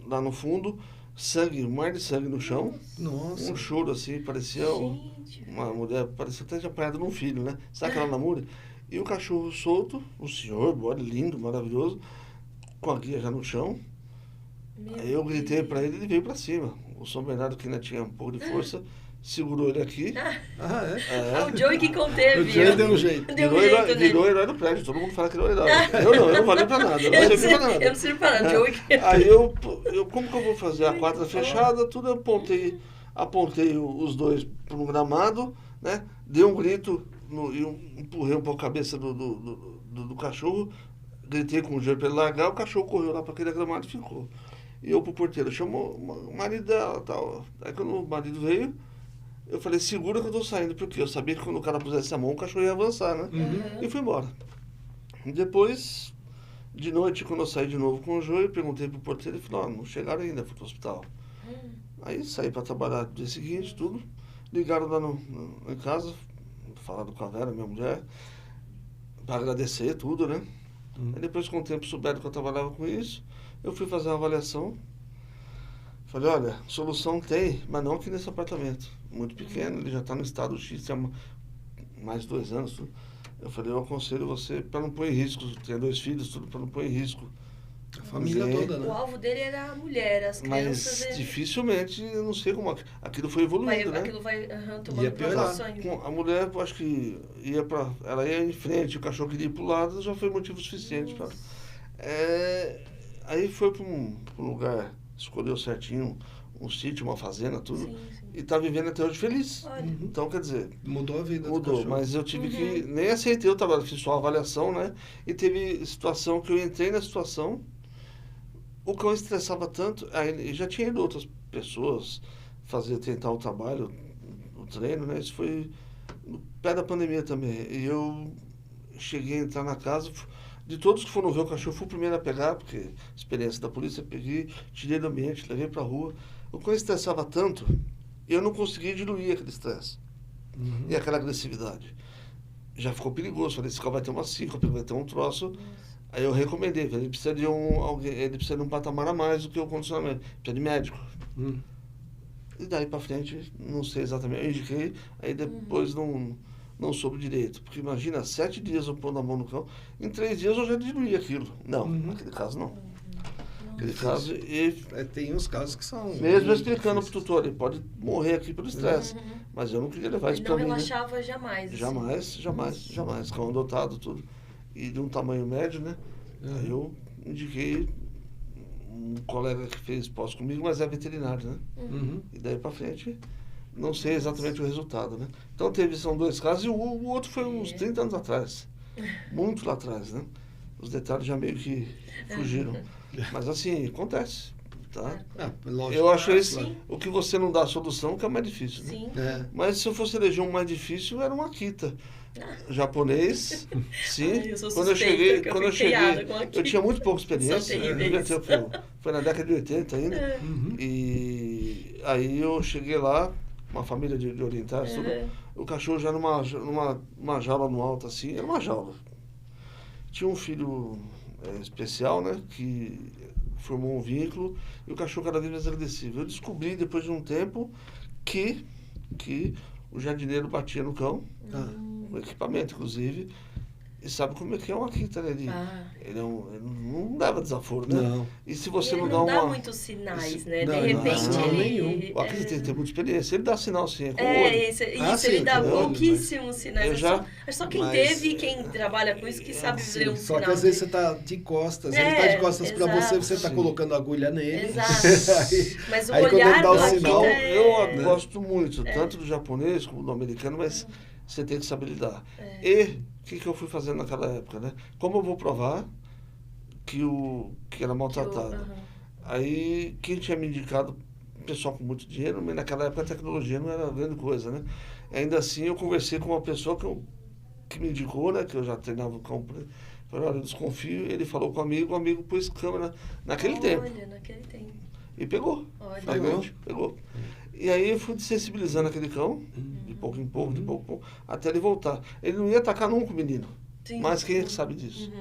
lá no fundo, sangue, um mar de sangue no chão, Nossa. um choro assim, parecia uma mulher, parecia até de apanhado num filho, né? Sabe aquela namora? E o cachorro solto, um senhor, olha, lindo, maravilhoso, com a guia já no chão. Aí eu gritei para ele veio para cima. O São Bernardo, que ainda tinha um pouco de força, segurou ele aqui. O Joey que conteve. O Joey deu um jeito. Virou herói do prédio. Todo mundo fala que ele é o herói. Eu não valei pra nada. Eu não servi pra nada. Eu não sirvo pra nada. Joey que... Aí como que eu vou fazer? A quadra fechada, tudo eu apontei os dois para um gramado, né? Dei um grito e empurrei um pouco a cabeça do cachorro. Gritei com o Joey para ele largar, o cachorro correu lá para aquele gramado e ficou. E eu pro porteiro, chamou o marido dela e tal. Aí quando o marido veio, eu falei, segura que eu tô saindo, porque eu sabia que quando o cara pusesse a mão, o cachorro ia avançar, né? E fui embora. E depois, de noite, quando eu saí de novo com o Joey, perguntei pro porteiro, ele falou, não chegaram ainda, fui pro hospital. Aí saí para trabalhar no dia seguinte, tudo. Ligaram lá em casa, falaram com a Vera, minha mulher, para agradecer tudo, né? Aí depois, com o tempo, souberam que eu trabalhava com isso. Eu fui fazer uma avaliação. Falei, olha, solução tem, mas não aqui nesse apartamento. Muito pequeno, ele já está no estado X, há mais de 2 anos. Tudo. Eu falei, eu aconselho você, para não pôr em risco, tem 2 filhos, tudo, para não pôr em risco. A família toda, né? O alvo dele era a mulher, as crianças... Mas dificilmente, eu não sei como... Aquilo foi evoluindo, né? Aquilo vai tomando proporções. A mulher, eu acho que ela ia em frente, o cachorro queria ir para o lado, já foi motivo suficiente para... Aí foi para um lugar, escolheu certinho, um sítio, uma fazenda, tudo, e está vivendo até hoje feliz. Então, quer dizer... Mudou a vida do cachorro. Mas eu tive que... Nem aceitei o trabalho, fiz só a avaliação, né? E teve situação que eu entrei na situação, o cão estressava tanto, aí já tinha ido outras pessoas tentar o trabalho, o treino, né? Isso foi no pé da pandemia também. E eu cheguei a entrar na casa, de todos que foram ver o cachorro, fui o primeiro a pegar, porque experiência da polícia, peguei, tirei do ambiente, levei pra rua. O cão estressava tanto, eu não conseguia diluir aquele estresse. E aquela agressividade. Já ficou perigoso, falei, esse cão vai ter uma síncope, vai ter um troço. Aí eu recomendei, ele precisa de ele precisa de um patamar a mais do que o condicionamento, precisa de médico. E daí pra frente, não sei exatamente, eu indiquei, aí depois não soube direito. Porque imagina, 7 dias eu pondo a mão no cão, em 3 dias eu já diluí aquilo. Não, naquele caso não. Naquele caso, tem uns casos que são... Mesmo explicando pro tutor, ele pode morrer aqui pelo estresse. Mas eu não queria levar isso pra mim. Não relaxava jamais. Jamais. Cão adotado, tudo. E de um tamanho médio, né? Aí eu indiquei um colega que fez pós comigo, mas é veterinário, né? E daí pra frente, não sei exatamente o resultado, né? Então são 2 casos e o outro foi uns 30 anos atrás. Muito lá atrás, né? Os detalhes já meio que fugiram. Mas assim, acontece. Tá? Lógico, eu acho o que você não dá a solução que é o mais difícil. Né? Sim. Mas se eu fosse eleger um mais difícil, era um Akita. Japonês, sim. Quando eu cheguei, eu tinha muito pouca experiência. Foi na década de 80 ainda. E aí eu cheguei lá, uma família de orientais, tudo, o cachorro já numa jaula no alto, assim, era uma jaula. Tinha um filho especial, né, que formou um vínculo, e o cachorro cada vez mais agressivo. Eu descobri, depois de um tempo, que o jardineiro batia no cão, o equipamento, inclusive, e sabe como é que é um Akita, né? Ele não leva desaforo, né? Não. E se você não dá muitos sinais, né? De repente nenhum. O Akita tem que ter muita experiência. Ele dá sinal, sim, com o olho. Ele dá pouquíssimos sinais. É só quem teve e quem trabalha com isso que sabe ler um sinal. Só que às vezes você tá de costas, ele tá de costas pra você tá colocando a agulha nele. Exato. Mas o olhar do sinal, eu gosto muito, tanto do japonês como do americano, mas você tem que saber lidar. E o que eu fui fazendo naquela época, né? Como eu vou provar que era maltratado? Aí, quem tinha me indicado, pessoal com muito dinheiro, mas naquela época a tecnologia não era grande coisa, né? Ainda assim, eu conversei com uma pessoa que me indicou, né? Que eu já treinava o cão. Falei, olha, eu desconfio. Ele falou com o amigo pôs câmera naquele tempo. E pegou. Pegou. E aí eu fui sensibilizando aquele cão, de pouco em pouco, até ele voltar. Ele não ia atacar nunca o menino, mas quem é que sabe disso?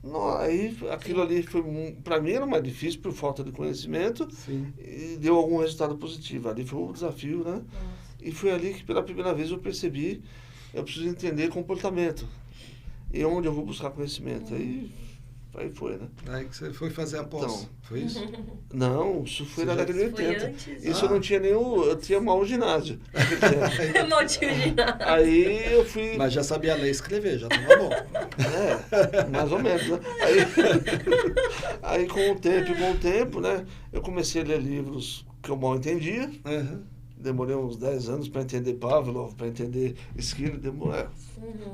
Não, aí aquilo ali foi, para mim era mais difícil por falta de conhecimento e deu algum resultado positivo. Ali foi um desafio, né? E foi ali que pela primeira vez eu percebi, eu preciso entender comportamento e onde eu vou buscar conhecimento. Aí foi, né? Aí que você foi fazer a pós, então, foi isso? Não, isso foi na década de 80. Antes, isso eu não tinha eu tinha mal ginásio. Mal ginásio. Aí eu fui... Mas já sabia ler e escrever, já tava bom. Mais ou menos, né? Aí com o tempo, né? Eu comecei a ler livros que eu mal entendia. Demorei uns 10 anos para entender Pavlov, para entender Skinner,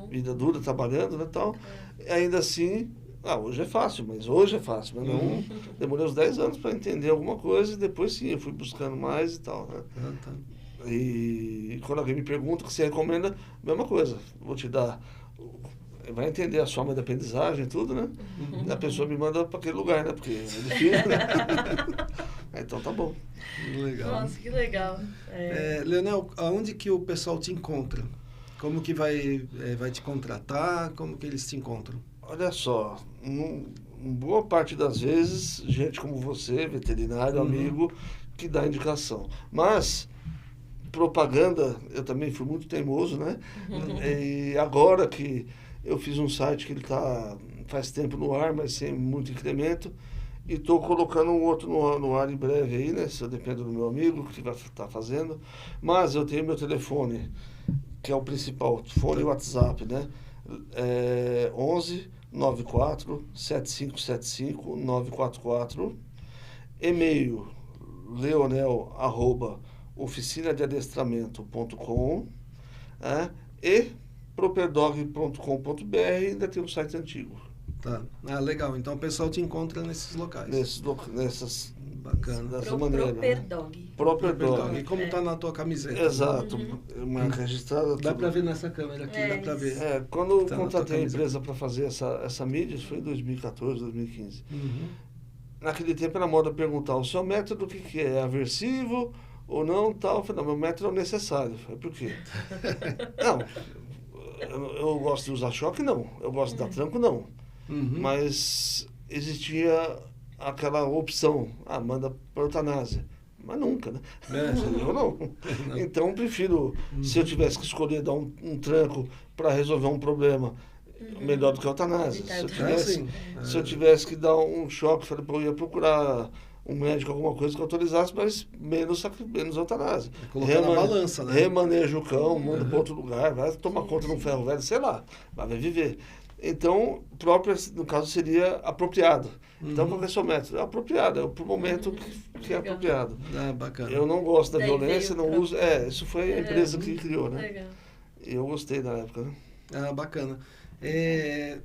vida dura, trabalhando, né, tal. Ainda assim... hoje é fácil, mas não. Demorei uns 10 anos para entender alguma coisa e depois sim, eu fui buscando mais e tal, né? E quando alguém me pergunta o que você recomenda, mesma coisa. Vou te dar... Vai entender a forma de aprendizagem e tudo, né? E a pessoa me manda para aquele lugar, né? Porque é difícil, né? Então tá bom. Legal. Nossa, que legal. Leonel, aonde que o pessoal te encontra? Como que vai te contratar? Como que eles te encontram? Olha só, boa parte das vezes, gente como você, veterinário, amigo, que dá indicação. Mas, propaganda, eu também fui muito teimoso, né? E agora que eu fiz um site que ele está faz tempo no ar, mas sem muito incremento, e estou colocando um outro no ar em breve aí, né? Se eu dependo do meu amigo, que vai estar fazendo. Mas eu tenho meu telefone, que é o principal, fone e WhatsApp, né? 11 94 7575 944, e-mail leonel@oficinadeadestramento.com, e properdog.com.br, ainda tem um site antigo. Tá. Ah, legal. Então o pessoal te encontra nesses locais. Nessas... Bacana. Dessa maneira. Proper Dog. Proper Dog. E como tá na tua camiseta. Exato. Marca registrada. Dá tudo. pra ver nessa câmera aqui, dá pra ver. Quando eu Tá na contratei tua a empresa para fazer essa mídia, isso foi em 2014, 2015. Naquele tempo era moda perguntar, o seu método o que é? É aversivo ou não? Tal. Eu falei, não, meu método é o necessário. Eu falei, por quê? Não, eu gosto de usar choque, não. Eu gosto de dar tranco, não. Mas existia aquela opção, manda para eutanásia. Mas nunca, né? Eu não. Então, eu prefiro, se eu tivesse que escolher dar um tranco para resolver um problema, melhor do que a eutanásia. Se eu tivesse que dar um choque, falei, eu ia procurar um médico, alguma coisa que autorizasse, mas menos eutanásia. Colocar na balança, né? Remaneja o cão, manda para outro lugar, vai tomar conta de um ferro velho, sei lá, mas vai viver. Então, próprio, no caso, seria apropriado. Então, qual é o seu método? É apropriado, é pro momento que é apropriado. Bacana. Eu não gosto da Daí violência, não uso... isso foi a empresa que criou, né? Legal. E eu gostei na época, né? Bacana.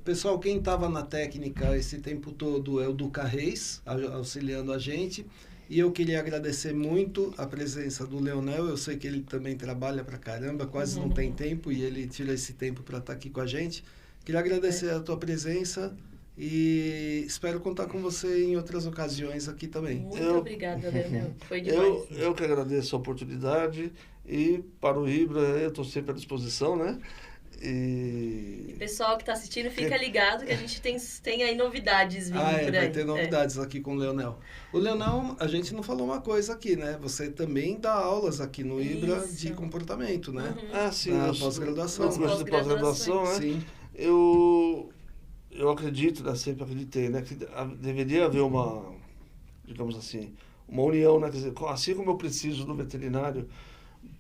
Pessoal, quem estava na técnica esse tempo todo é o Duca Reis, auxiliando a gente. E eu queria agradecer muito a presença do Leonel. Eu sei que ele também trabalha pra caramba, quase não tem tempo, e ele tira esse tempo para estar aqui com a gente. Queria agradecer a tua presença e espero contar com você em outras ocasiões aqui também. Muito obrigada, Leonel. Foi demais. Eu que agradeço a oportunidade e para o Ibra, eu estou sempre à disposição, né? E pessoal que está assistindo, fica ligado que a gente tem aí novidades vindo por aí. Vai ter novidades aqui com o Leonel. O Leonel, a gente não falou uma coisa aqui, né? Você também dá aulas aqui no Ibra de comportamento, né? Sim. Na pós-graduação. No curso de pós-graduação, né? Sim. Eu acredito, né? Sempre acreditei, né? Que deveria haver digamos assim, uma união, né? Quer dizer, assim como eu preciso do veterinário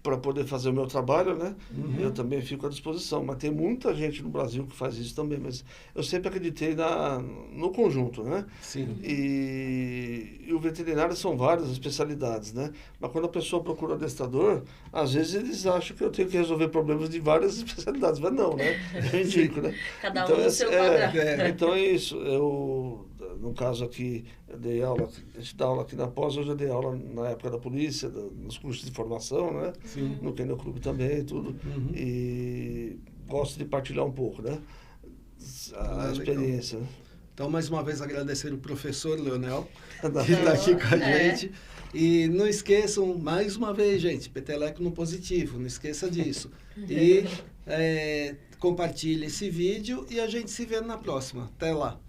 para poder fazer o meu trabalho, né? Eu também fico à disposição. Mas tem muita gente no Brasil que faz isso também. Mas eu sempre acreditei no conjunto, né? Sim. E o veterinário são várias especialidades, né? Mas quando a pessoa procura adestrador, às vezes eles acham que eu tenho que resolver problemas de várias especialidades. Mas não, né? Eu indico, né? Cada um no seu quadrado. Então é isso. No caso aqui, eu dei aula, a gente dá aula aqui na pós, eu já dei aula na época da polícia, nos cursos de formação, né? Sim. No Kennel Clube também, tudo. E gosto de partilhar um pouco, né? A experiência. Né? Então, mais uma vez, agradecer o professor Leonel, que está aqui com a gente. E não esqueçam, mais uma vez, gente, Peteleco no positivo, não esqueça disso. E compartilhe esse vídeo e a gente se vê na próxima. Até lá.